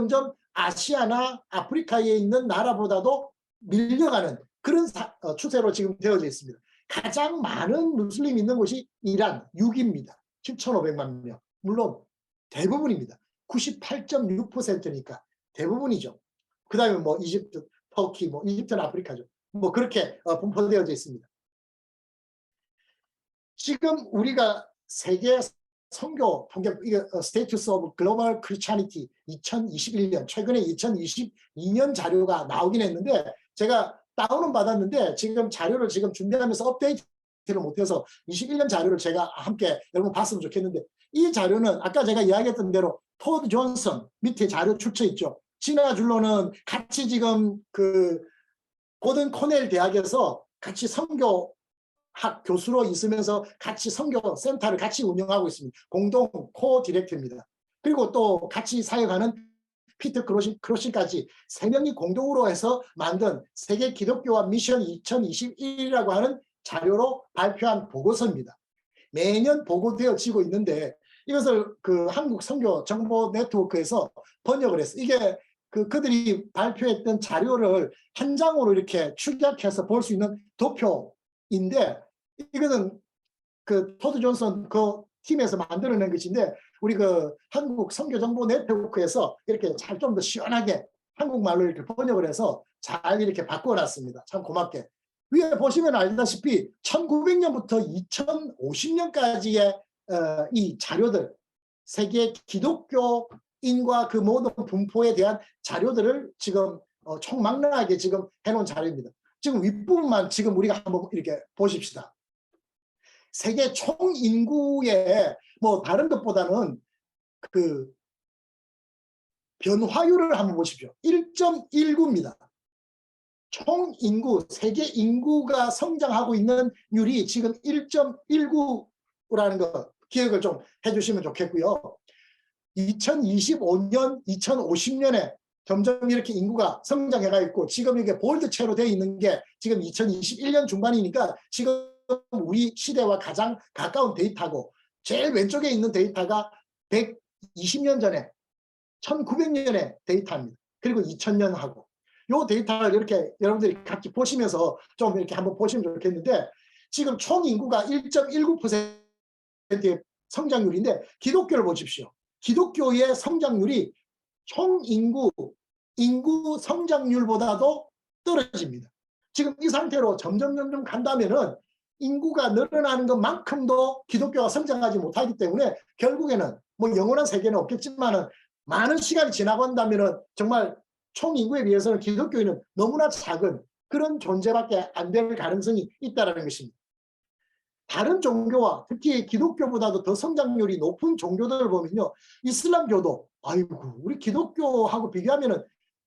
아시아나 아프리카에 있는 나라보다도 밀려가는 그런 추세로 지금 되어져 있습니다. 가장 많은 무슬림이 있는 곳이 이란 6입니다. 7,500만 명. 물론 대부분입니다. 98.6%니까 대부분이죠. 그 다음에 뭐 이집트, 터키, 뭐 이집트는 아프리카죠. 뭐 그렇게 분포되어져 있습니다. 지금 우리가 세계 선교 통계 이게 스테이투스 오브 글로벌 크리스찬니티 2021년 최근에 2022년 자료가 나오긴 했는데 제가 다운은 받았는데 지금 자료를 지금 준비하면서 업데이트를 못해서 21년 자료를 제가 함께 여러분 봤으면 좋겠는데 이 자료는 아까 제가 이야기했던 대로 토드 존슨 밑에 자료 출처 있죠. 지나줄로는 같이 지금 그 고든 코넬 대학에서 같이 선교 학 교수로 있으면서 같이 선교 센터를 같이 운영하고 있습니다. 공동 코 디렉터입니다. 그리고 또 같이 사역하는 피터 크로신까지 3명이 공동으로 해서 만든 세계 기독교와 미션 2021이라고 하는 자료로 발표한 보고서입니다. 매년 보고되어지고 있는데 이것을 그 한국 선교 정보 네트워크에서 번역을 했어요. 이게 그들이 발표했던 자료를 한 장으로 이렇게 축약해서 볼 수 있는 도표인데 이거는 그 토드 존슨 그 팀에서 만들어낸 것인데 우리 그 한국 선교정보 네트워크에서 이렇게 잘 좀 더 시원하게 한국말로 이렇게 번역을 해서 잘 이렇게 바꿔놨습니다. 참 고맙게. 위에 보시면 알다시피 1900년부터 2050년까지의 이 자료들 세계 기독교인과 그 모든 분포에 대한 자료들을 지금 총망라하게 지금 해놓은 자료입니다. 지금 윗부분만 지금 우리가 한번 이렇게 보십시다. 세계 총 인구의 뭐 다른 것보다는 그 변화율을 한번 보십시오. 1.19입니다. 총 인구, 세계 인구가 성장하고 있는 율이 지금 1.19라는 거 기억을 좀 해주시면 좋겠고요. 2025년, 2050년에 점점 이렇게 인구가 성장해가 있고 지금 이게 볼드체로 되어 있는 게 지금 2021년 중반이니까 지금 우리 시대와 가장 가까운 데이터고 제일 왼쪽에 있는 데이터가 120년 전에 1900년의 데이터입니다. 그리고 2000년하고 이 데이터를 이렇게 여러분들이 같이 보시면서 좀 이렇게 한번 보시면 좋겠는데 지금 총 인구가 1.19%에 성장률인데 기독교를 보십시오. 기독교의 성장률이 총 인구 성장률보다도 떨어집니다. 지금 이 상태로 점점 간다면은 인구가 늘어나는 것만큼도 기독교가 성장하지 못하기 때문에 결국에는 뭐 영원한 세계는 없겠지만은 많은 시간이 지나고 한다면은 정말 총 인구에 비해서는 기독교인은 너무나 작은 그런 존재밖에 안 될 가능성이 있다는 것입니다. 다른 종교와 특히 기독교보다도 더 성장률이 높은 종교들을 보면요. 이슬람교도 아이고 우리 기독교하고 비교하면은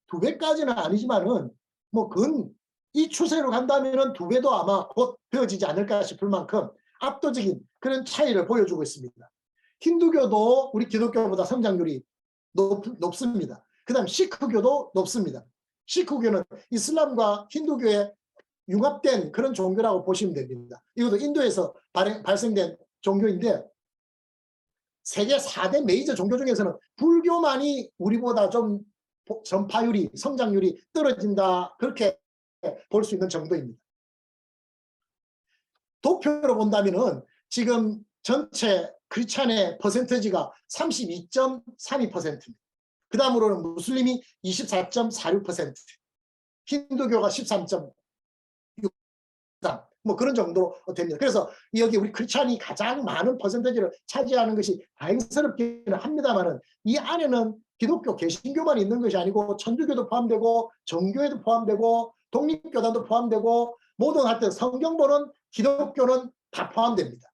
2배까지는 아니지만은 뭐 이 추세로 간다면은 2배도 아마 곧 되어지지 않을까 싶을 만큼 압도적인 그런 차이를 보여주고 있습니다. 힌두교도 우리 기독교보다 성장률이 높습니다. 그 다음 시크교도 높습니다. 시크교는 이슬람과 힌두교의 융합된 그런 종교라고 보시면 됩니다. 이것도 인도에서 발생된 종교인데 세계 4대 메이저 종교 중에서는 불교만이 우리보다 좀 전파율이 성장률이 떨어진다 그렇게 볼 수 있는 정도입니다. 도표로 본다면은 지금 전체 크리스찬의 퍼센티지가 32.32%입니다. 그 다음으로는 무슬림이 24.46%, 힌두교가 13.6%, 뭐 그런 정도로 됩니다. 그래서 여기 우리 크리스찬이 가장 많은 퍼센티지를 차지하는 것이 다행스럽기는 합니다만은 이 안에는 기독교, 개신교만 있는 것이 아니고 천주교도 포함되고 정교회도 포함되고 독립교단도 포함되고 모든 하여튼 성경 보는 기독교는 다 포함됩니다.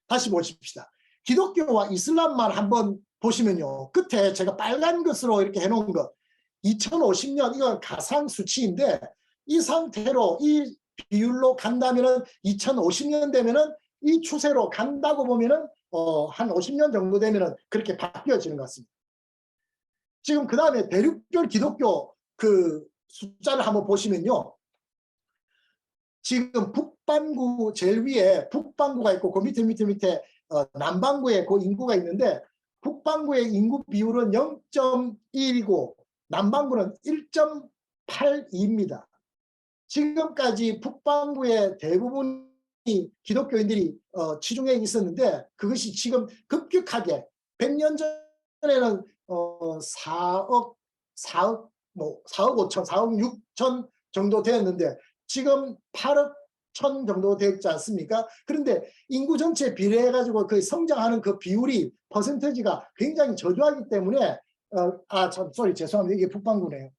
다시 보십시다. 기독교와 이슬람만 한번 보시면요. 끝에 제가 빨간 것으로 이렇게 해놓은 것 2050년 이건 가상 수치인데 이 상태로 이 비율로 간다면은 2050년 되면은 이 추세로 간다고 보면은 한 50년 정도 되면은 그렇게 바뀌어지는 것 같습니다. 지금 그 다음에 대륙별 기독교 그 숫자를 한번 보시면요. 지금 북반구 제일 위에 북반구가 있고 그 밑에 남반구에 그 인구가 있는데 북반구의 인구 비율은 0.1이고 남반구는 1.82입니다. 지금까지 북반구의 대부분이 기독교인들이 치중해 있었는데 그것이 지금 급격하게 100년 전에는 4억 5천, 4억 6천 정도 되었는데 지금 8억 1천 정도 되지 않습니까? 그런데 인구 전체 비례해가지고 그 성장하는 그 비율이 퍼센티지가 굉장히 저조하기 때문에 죄송합니다. 이게 북반구네요.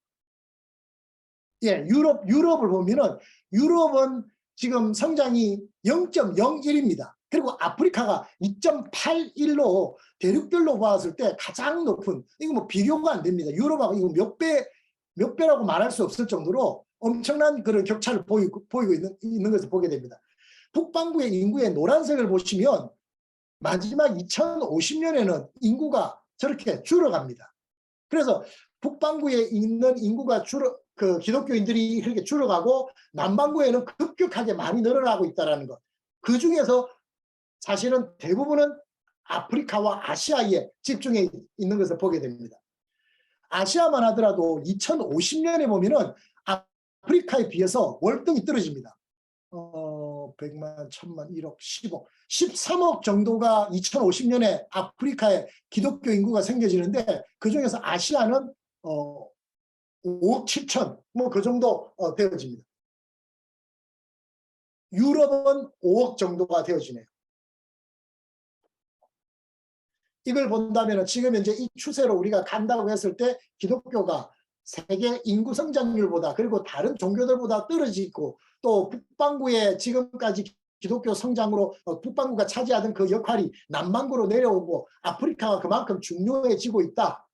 예, 유럽을 보면은 유럽은 지금 성장이 0.01입니다. 그리고 아프리카가 2.81로 대륙별로 봤을 때 가장 높은, 이거 뭐 비교가 안 됩니다. 유럽하고 이거 몇 배라고 말할 수 없을 정도로 엄청난 그런 격차를 보이고 있는 것을 보게 됩니다. 북반구의 인구의 노란색을 보시면 마지막 2050년에는 인구가 저렇게 줄어갑니다. 그래서 북반구에 있는 인구가 기독교인들이 이렇게 줄어가고 남반구에는 급격하게 많이 늘어나고 있다는 것. 그 중에서 사실은 대부분은 아프리카와 아시아에 집중해 있는 것을 보게 됩니다. 아시아만 하더라도 2050년에 보면은 아프리카에 비해서 월등히 떨어집니다. 100만, 1000만, 1억, 10억, 13억 정도가 2050년에 아프리카에 기독교 인구가 생겨지는데 그 중에서 아시아는 5억 7천 뭐 그 정도 되어집니다. 유럽은 5억 정도가 되어지네요. 이걸 본다면 지금 이제 이 추세로 우리가 간다고 했을 때 기독교가 세계 인구 성장률보다 그리고 다른 종교들보다 떨어지고 또 북반구에 지금까지 기독교 성장으로 북반구가 차지하던 그 역할이 남반구로 내려오고 아프리카가 그만큼 중요해지고 있다.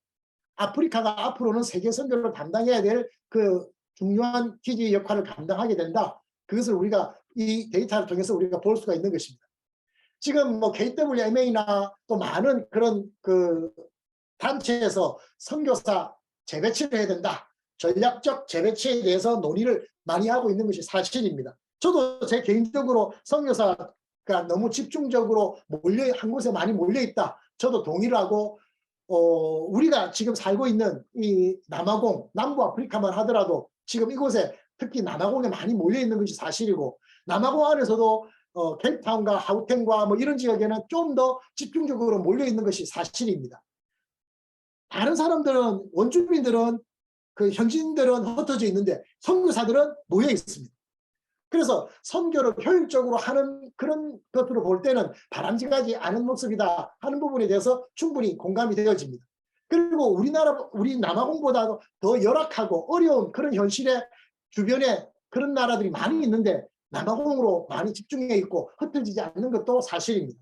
아프리카가 앞으로는 세계 선교를 담당해야 될 그 중요한 기지 역할을 감당하게 된다. 그것을 우리가 이 데이터를 통해서 우리가 볼 수가 있는 것입니다. 지금 뭐 KWMA나 또 많은 그런 그 단체에서 선교사 재배치를 해야 된다. 전략적 재배치에 대해서 논의를 많이 하고 있는 것이 사실입니다. 저도 제 개인적으로 선교사가 너무 집중적으로 한 곳에 많이 몰려 있다. 저도 동의를 하고 우리가 지금 살고 있는 이 남아공, 남부 아프리카만 하더라도 지금 이곳에 특히 남아공에 많이 몰려 있는 것이 사실이고 남아공 안에서도 케이프타운과 하우텐과 뭐 이런 지역에는 좀 더 집중적으로 몰려 있는 것이 사실입니다. 다른 사람들은 원주민들은 그 현지인들은 흩어져 있는데 선교사들은 모여 있습니다. 그래서 선교를 효율적으로 하는 그런 것으로 볼 때는 바람직하지 않은 모습이다 하는 부분에 대해서 충분히 공감이 되어집니다. 그리고 우리 남아공보다도 더 열악하고 어려운 그런 현실에 주변에 그런 나라들이 많이 있는데 남아공으로 많이 집중해 있고 흩어지지 않는 것도 사실입니다.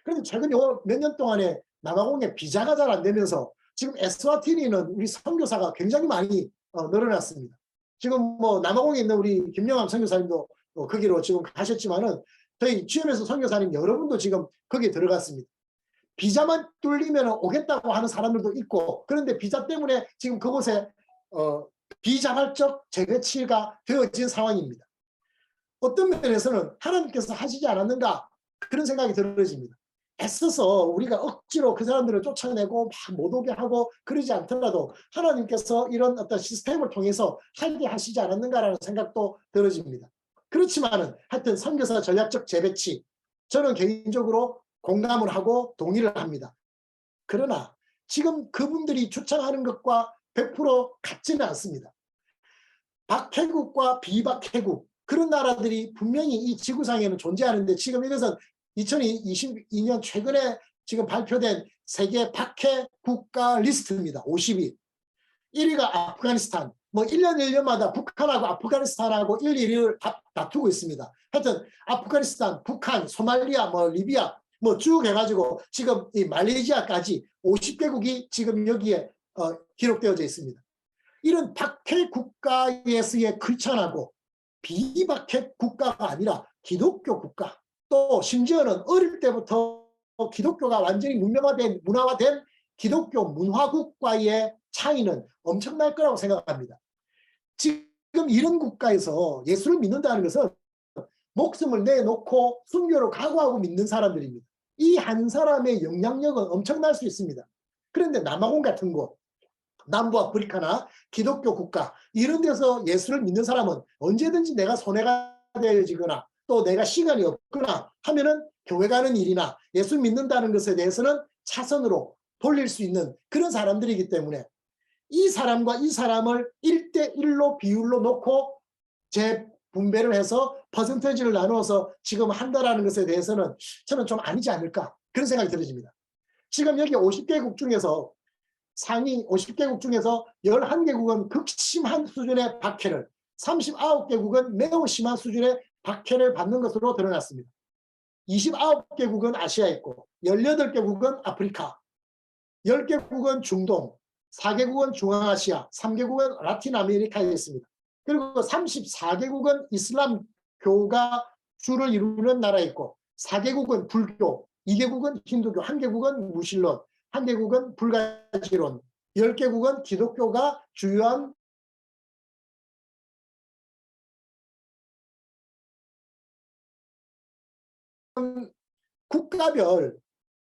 그런데 최근 몇 년 동안에 남아공에 비자가 잘 안 되면서 지금 에스와티니는 우리 선교사가 굉장히 많이 늘어났습니다. 지금 뭐 남아공에 있는 우리 김영암 선교사님도 거기로 지금 가셨지만은 저희 GMS 선교사님 여러분도 지금 거기에 들어갔습니다. 비자만 뚫리면 오겠다고 하는 사람들도 있고, 그런데 비자 때문에 지금 그곳에 비자발적 재배치가 되어진 상황입니다. 어떤 면에서는 하나님께서 하시지 않았는가 그런 생각이 들어집니다. 애써서 우리가 억지로 그 사람들을 쫓아내고 막 못 오게 하고 그러지 않더라도 하나님께서 이런 어떤 시스템을 통해서 하게 하시지 않았는가라는 생각도 들어집니다. 그렇지만은 하여튼 선교사 전략적 재배치, 저는 개인적으로 공감을 하고 동의를 합니다. 그러나 지금 그분들이 주창하는 것과 100% 같지는 않습니다. 박해국과 비박해국, 그런 나라들이 분명히 이 지구상에는 존재하는데 지금 이것은 2022년 최근에 지금 발표된 세계 박해 국가 리스트입니다. 50위. 1위가 아프가니스탄. 뭐 1년 1년마다 북한하고 아프가니스탄하고 1, 2위를 다투고 있습니다. 하여튼 아프가니스탄, 북한, 소말리아, 뭐 리비아 뭐 쭉 해가지고 지금 이 말레이시아까지 50개국이 지금 여기에 기록되어져 있습니다. 이런 박해 국가에서의 극찬하고 비박해 국가가 아니라 기독교 국가, 또 심지어는 어릴 때부터 기독교가 완전히 문화화된 기독교 문화국과의 차이는 엄청날 거라고 생각합니다. 지금 이런 국가에서 예수를 믿는다는 것은 목숨을 내놓고 순교로 각오하고 믿는 사람들입니다. 이 한 사람의 영향력은 엄청날 수 있습니다. 그런데 남아공 같은 곳, 남부 아프리카나 기독교 국가 이런 데서 예수를 믿는 사람은 언제든지 내가 손해가 되어지거나 또 내가 시간이 없거나 하면은 교회 가는 일이나 예수 믿는다는 것에 대해서는 차선으로 돌릴 수 있는 그런 사람들이기 때문에 이 사람과 이 사람을 1대1로 비율로 놓고 재분배를 해서 퍼센테이지를 나누어서 지금 한다라는 것에 대해서는 저는 좀 아니지 않을까 그런 생각이 들어집니다. 지금 여기 50개국 중에서 상위 50개국 중에서 11개국은 극심한 수준의 박해를, 39개국은 매우 심한 수준의 박해를 받는 것으로 드러났습니다. 29개국은 아시아에 있고 18개국은 아프리카, 10개국은 중동, 4개국은 중앙아시아, 3개국은 라틴 아메리카에 있습니다. 그리고 34개국은 이슬람교가 주를 이루는 나라에 있고 4개국은 불교, 2개국은 힌두교, 1개국은 무신론, 1개국은 불가지론, 10개국은 기독교가 주요한 국가별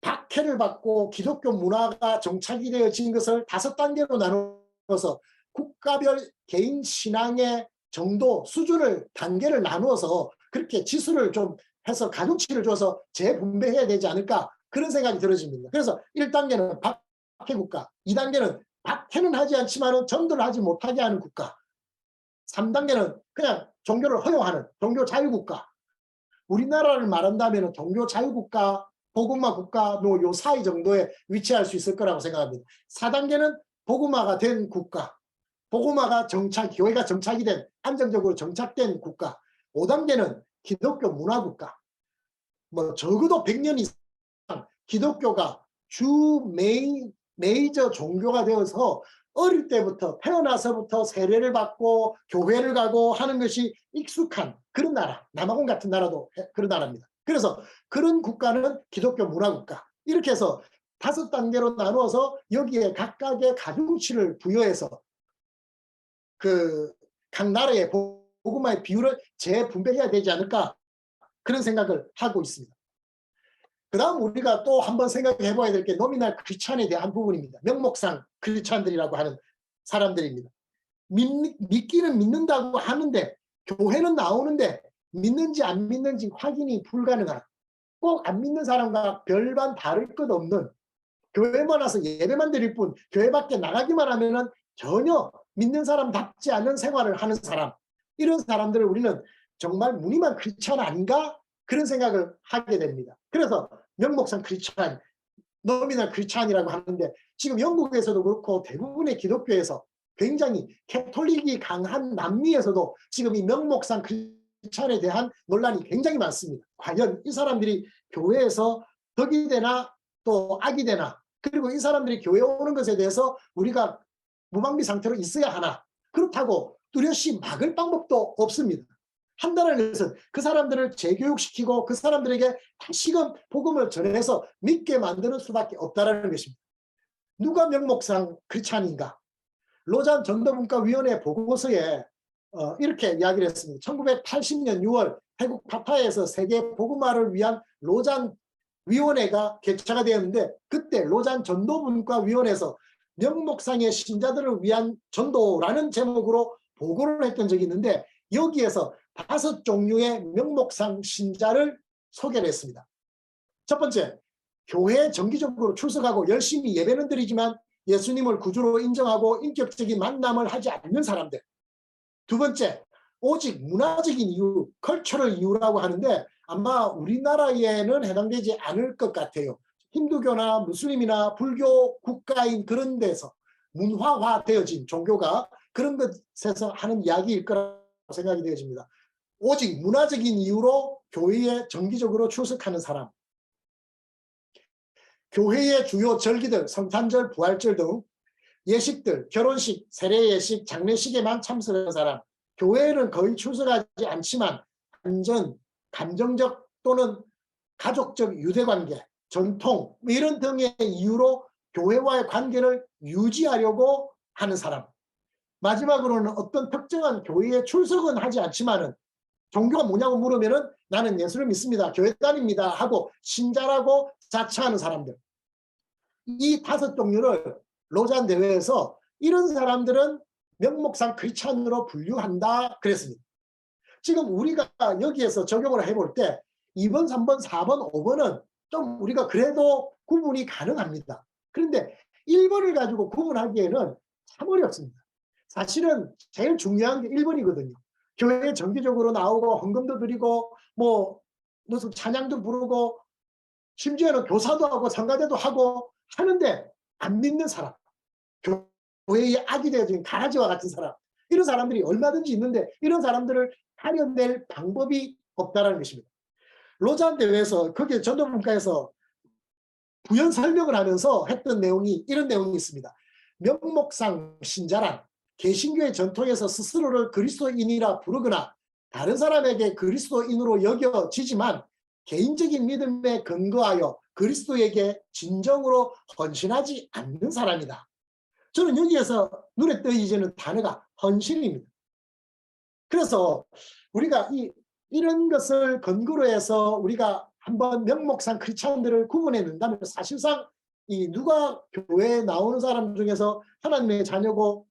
박해를 받고 기독교 문화가 정착이 되어진 것을 5단계로 나누어서 국가별 개인 신앙의 정도 수준을 단계를 나누어서 그렇게 지수를 좀 해서 가중치를 줘서 재분배해야 되지 않을까 그런 생각이 들어집니다. 그래서 1단계는 박해 국가, 2단계는 박해는 하지 않지만 전도를 하지 못하게 하는 국가, 3단계는 그냥 종교를 허용하는 종교 자유국가, 우리나라를 말한다면 종교 자유국가, 복음화 국가 요 사이 정도에 위치할 수 있을 거라고 생각합니다. 4단계는 복음화가 된 국가, 복음화가 교회가 정착이 된 안정적으로 정착된 국가, 5단계는 기독교 문화국가, 뭐 적어도 100년 이상 기독교가 주 메이저 종교가 되어서 어릴 때부터 태어나서부터 세례를 받고 교회를 가고 하는 것이 익숙한 그런 나라, 남아공 같은 나라도 그런 나라입니다. 그래서 그런 국가는 기독교 문화국가, 이렇게 해서 5단계로 나누어서 여기에 각각의 가중치를 부여해서 그 각 나라의 복음화의 비율을 재분배해야 되지 않을까 그런 생각을 하고 있습니다. 그 다음 우리가 또 한번 생각해 봐야 될 게 노미널 크리스찬에 대한 부분입니다. 명목상 크리스찬들이라고 하는 사람들입니다. 믿기는 믿는다고 하는데 교회는 나오는데 믿는지 안 믿는지 확인이 불가능한, 꼭 안 믿는 사람과 별반 다를 것 없는, 교회만 와서 예배만 드릴 뿐 교회 밖에 나가기만 하면은 전혀 믿는 사람답지 않은 생활을 하는 사람, 이런 사람들을 우리는 정말 무늬만 크리스찬 아닌가 그런 생각을 하게 됩니다. 그래서 명목상 크리스찬, 노미널 크리스찬이라고 하는데, 지금 영국에서도 그렇고 대부분의 기독교에서 굉장히 캐톨릭이 강한 남미에서도 지금 이 명목상 크리스찬에 대한 논란이 굉장히 많습니다. 과연 이 사람들이 교회에서 덕이 되나 또 악이 되나, 그리고 이 사람들이 교회 오는 것에 대해서 우리가 무방비 상태로 있어야 하나, 그렇다고 뚜렷이 막을 방법도 없습니다. 한다는 것은 그 사람들을 재교육시키고 그 사람들에게 다시금 복음을 전해서 믿게 만드는 수밖에 없다는 것입니다. 누가 명목상 크리스찬인가? 로잔 전도분과위원회 보고서에 이렇게 이야기를 했습니다. 1980년 6월 태국 파타야에서 세계 복음화를 위한 로잔 위원회가 개최가 되었는데, 그때 로잔 전도분과위원회에서 명목상의 신자들을 위한 전도라는 제목으로 보고를 했던 적이 있는데, 여기에서 5종류의 명목상 신자를 소개를 했습니다. 첫 번째, 교회에 정기적으로 출석하고 열심히 예배는 드리지만 예수님을 구주로 인정하고 인격적인 만남을 하지 않는 사람들. 두 번째, 오직 문화적인 이유, 컬처럴 이유라고 하는데 아마 우리나라에는 해당되지 않을 것 같아요. 힌두교나 무슬림이나 불교 국가인 그런 데서 문화화되어진 종교가 그런 것에서 하는 이야기일 거라고 생각이 되어집니다. 오직 문화적인 이유로 교회에 정기적으로 출석하는 사람, 교회의 주요 절기들, 성탄절, 부활절 등 예식들, 결혼식, 세례 예식, 장례식에만 참석하는 사람, 교회에는 거의 출석하지 않지만 안전, 감정적 또는 가족적 유대관계, 전통 이런 등의 이유로 교회와의 관계를 유지하려고 하는 사람, 마지막으로는 어떤 특정한 교회에 출석은 하지 않지만은 종교가 뭐냐고 물으면은 나는 예수를 믿습니다, 교회 다닙니다 하고 신자라고 자처하는 사람들, 이 5종류를 로잔 대회에서 이런 사람들은 명목상 크리스찬으로 분류한다 그랬습니다. 지금 우리가 여기에서 적용을 해볼 때 2번, 3번, 4번, 5번은 좀 우리가 그래도 구분이 가능합니다. 그런데 1번을 가지고 구분하기에는 참 어렵습니다. 사실은 제일 중요한 게 1번이거든요. 교회에 정기적으로 나오고 헌금도 드리고 뭐 무슨 찬양도 부르고 심지어는 교사도 하고 성가대도 하고 하는데 안 믿는 사람, 교회의 악이 되어진 가라지와 같은 사람, 이런 사람들이 얼마든지 있는데 이런 사람들을 가려낼 방법이 없다는 것입니다. 로잔 대회에서 거기에 전도분과에서 부연 설명을 하면서 했던 내용이 이런 내용이 있습니다. 명목상 신자란 개신교의 전통에서 스스로를 그리스도인이라 부르거나 다른 사람에게 그리스도인으로 여겨지지만 개인적인 믿음에 근거하여 그리스도에게 진정으로 헌신하지 않는 사람이다. 저는 여기에서 눈에 띄는 단어가 헌신입니다. 그래서 우리가 이런 것을 근거로 해서 우리가 한번 명목상 크리스찬들을 구분해낸다면 사실상 이 누가 교회에 나오는 사람 중에서 하나님의 자녀고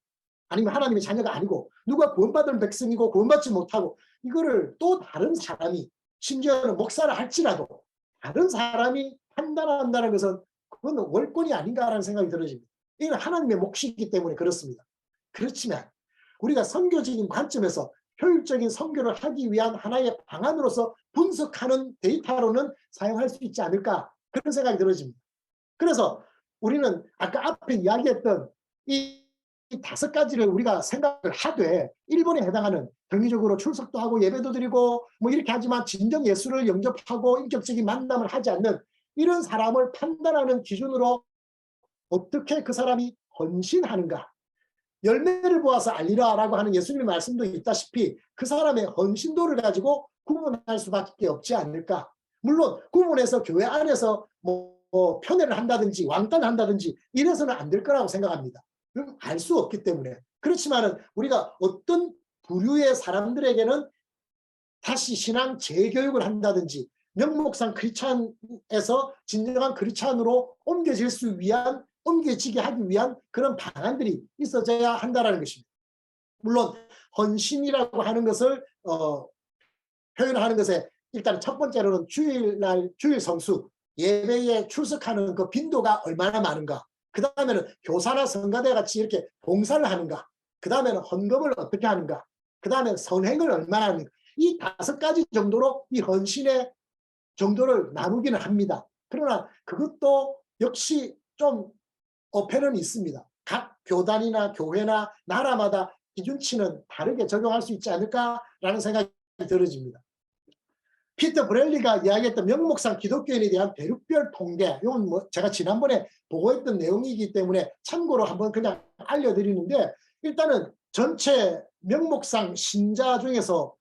아니면 하나님의 자녀가 아니고 누가 구원받은 백성이고 구원받지 못하고, 이거를 또 다른 사람이, 심지어는 목사를 할지라도 다른 사람이 판단한다는 것은 그건 월권이 아닌가라는 생각이 들어집니다. 이건 하나님의 몫이기 때문에 그렇습니다. 그렇지만 우리가 선교적인 관점에서 효율적인 선교를 하기 위한 하나의 방안으로서 분석하는 데이터로는 사용할 수 있지 않을까, 그런 생각이 들어집니다. 그래서 우리는 아까 앞에 이야기했던 이 5가지를 우리가 생각을 하되 1번에 해당하는 정기적으로 출석도 하고 예배도 드리고 뭐 이렇게 하지만 진정 예수를 영접하고 인격적인 만남을 하지 않는 이런 사람을 판단하는 기준으로 어떻게 그 사람이 헌신하는가, 열매를 보아서 알리라라고 하는 예수님의 말씀도 있다시피 그 사람의 헌신도를 가지고 구분할 수밖에 없지 않을까. 물론 구분해서 교회 안에서 뭐 편애를 한다든지 왕따를 한다든지 이래서는 안 될 거라고 생각합니다. 알 수 없기 때문에. 그렇지만은 우리가 어떤 부류의 사람들에게는 다시 신앙 재교육을 한다든지 명목상 크리스찬에서 진정한 크리스찬으로 옮겨지게 하기 위한 그런 방안들이 있어져야 한다는 것입니다. 물론 헌신이라고 하는 것을 표현하는 것에 일단 첫 번째로는 주일날 주일 성수 예배에 출석하는 그 빈도가 얼마나 많은가, 그 다음에는 교사나 성가대 같이 이렇게 봉사를 하는가, 그 다음에는 헌금을 어떻게 하는가, 그 다음에 선행을 얼마나 하는가, 이 5가지 정도로 이 헌신의 정도를 나누기는 합니다. 그러나 그것도 역시 좀 어폐는 있습니다. 각 교단이나 교회나 나라마다 기준치는 다르게 적용할 수 있지 않을까라는 생각이 들어집니다. 피터 브렐리가 이야기했던 명목상 기독교인에 대한 대륙별 통계, 이건 뭐 제가 지난번에 보고했던 내용이기 때문에 참고로 한번 그냥 알려드리는데, 일단은 전체 명목상 신자 중에서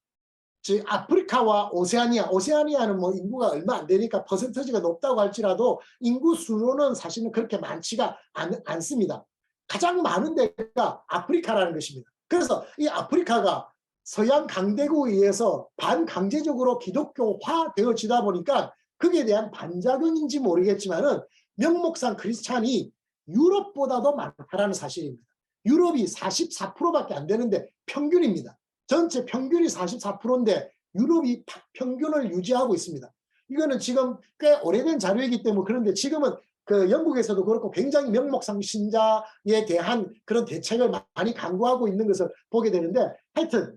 즉 아프리카와 오세아니아는 뭐 인구가 얼마 안 되니까 퍼센터지가 높다고 할지라도 인구 수로는 사실은 그렇게 많지가 않습니다. 가장 많은 데가 아프리카라는 것입니다. 그래서 이 아프리카가 서양 강대국에 의해서 반강제적으로 기독교화 되어지다 보니까 거기에 대한 반작용인지 모르겠지만은 명목상 크리스찬이 유럽보다도 많다라는 사실입니다. 유럽이 44%밖에 안 되는데 평균입니다. 전체 평균이 44%인데 유럽이 평균을 유지하고 있습니다. 이거는 지금 꽤 오래된 자료이기 때문에 그런데 지금은 그 영국에서도 그렇고 굉장히 명목상 신자에 대한 그런 대책을 많이 강구하고 있는 것을 보게 되는데, 하여튼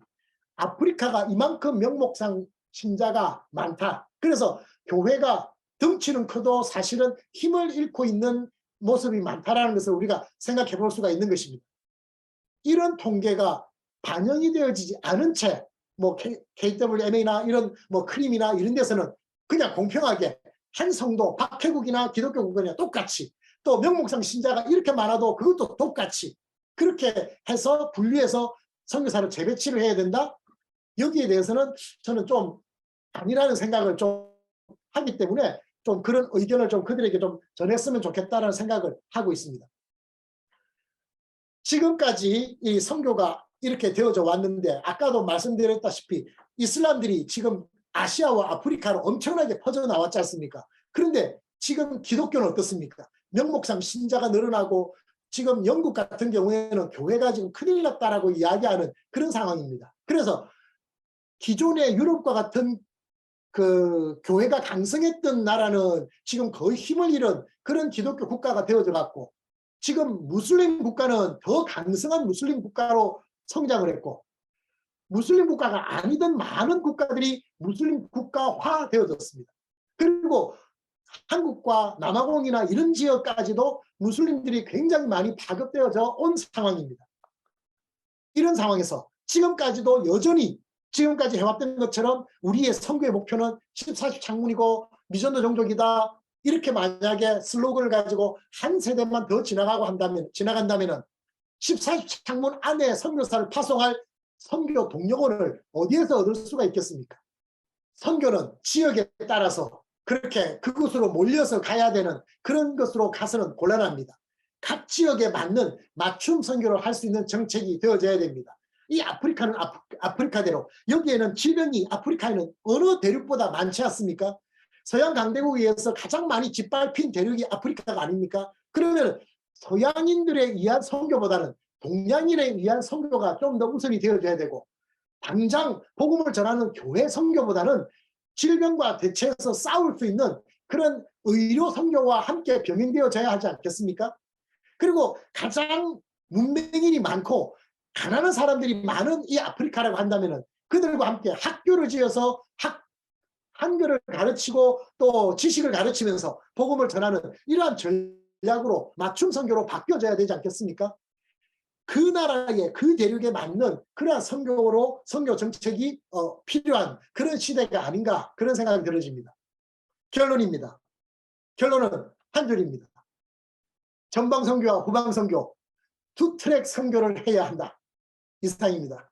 아프리카가 이만큼 명목상 신자가 많다. 그래서 교회가 덩치는 커도 사실은 힘을 잃고 있는 모습이 많다라는 것을 우리가 생각해 볼 수가 있는 것입니다. 이런 통계가 반영이 되어지지 않은 채 뭐 KWMA나 이런 뭐 크림이나 이런 데서는 그냥 공평하게 한 성도 박해국이나 기독교국이나 똑같이, 또 명목상 신자가 이렇게 많아도 그것도 똑같이 그렇게 해서 분류해서 선교사를 재배치를 해야 된다. 여기에 대해서는 저는 좀 아니라는 생각을 좀 하기 때문에 좀 그런 의견을 좀 그들에게 좀 전했으면 좋겠다는 생각을 하고 있습니다. 지금까지 이 선교가 이렇게 되어져 왔는데, 아까도 말씀드렸다시피 이슬람들이 지금 아시아와 아프리카로 엄청나게 퍼져나왔지 않습니까? 그런데 지금 기독교는 어떻습니까? 명목상 신자가 늘어나고 지금 영국 같은 경우에는 교회가 지금 큰일 났다라고 이야기하는 그런 상황입니다. 그래서 기존의 유럽과 같은 그 교회가 강성했던 나라는 지금 거의 힘을 잃은 그런 기독교 국가가 되어져 갔고, 지금 무슬림 국가는 더 강성한 무슬림 국가로 성장을 했고, 무슬림 국가가 아니던 많은 국가들이 무슬림 국가화 되어졌습니다. 그리고 한국과 남아공이나 이런 지역까지도 무슬림들이 굉장히 많이 파급되어져 온 상황입니다. 이런 상황에서 지금까지도 여전히 지금까지 해왔던 것처럼 우리의 선교의 목표는 14집 창문이고 미전도 종족이다, 이렇게 만약에 슬로건을 가지고 한 세대만 더 지나간다면 14집 창문 안에 선교사를 파송할 선교 동력원을 어디에서 얻을 수가 있겠습니까? 선교는 지역에 따라서 그렇게 그곳으로 몰려서 가야 되는 그런 것으로 가서는 곤란합니다. 각 지역에 맞는 맞춤 선교를 할 수 있는 정책이 되어져야 됩니다. 이 아프리카는 아프리카대로, 여기에는 질병이 아프리카에는 어느 대륙보다 많지 않습니까? 서양 강대국에 의해서 가장 많이 짓밟힌 대륙이 아프리카가 아닙니까? 그러면 서양인들에 의한 선교보다는 동양인에 의한 선교가 좀 더 우선이 되어져야 되고, 당장 복음을 전하는 교회 선교보다는 질병과 대처해서 싸울 수 있는 그런 의료 선교와 함께 병행되어져야 하지 않겠습니까? 그리고 가장 문맹인이 많고 가난한 사람들이 많은 이 아프리카라고 한다면 그들과 함께 학교를 지어서 한글을 가르치고 또 지식을 가르치면서 복음을 전하는 이러한 전략으로 맞춤 선교로 바뀌어져야 되지 않겠습니까? 그 나라의 그 대륙에 맞는 그러한 선교 정책이 필요한 그런 시대가 아닌가, 그런 생각이 들어집니다. 결론입니다. 결론은 한 줄입니다. 전방 선교와 후방 선교 두 트랙 선교를 해야 한다. 이상입니다.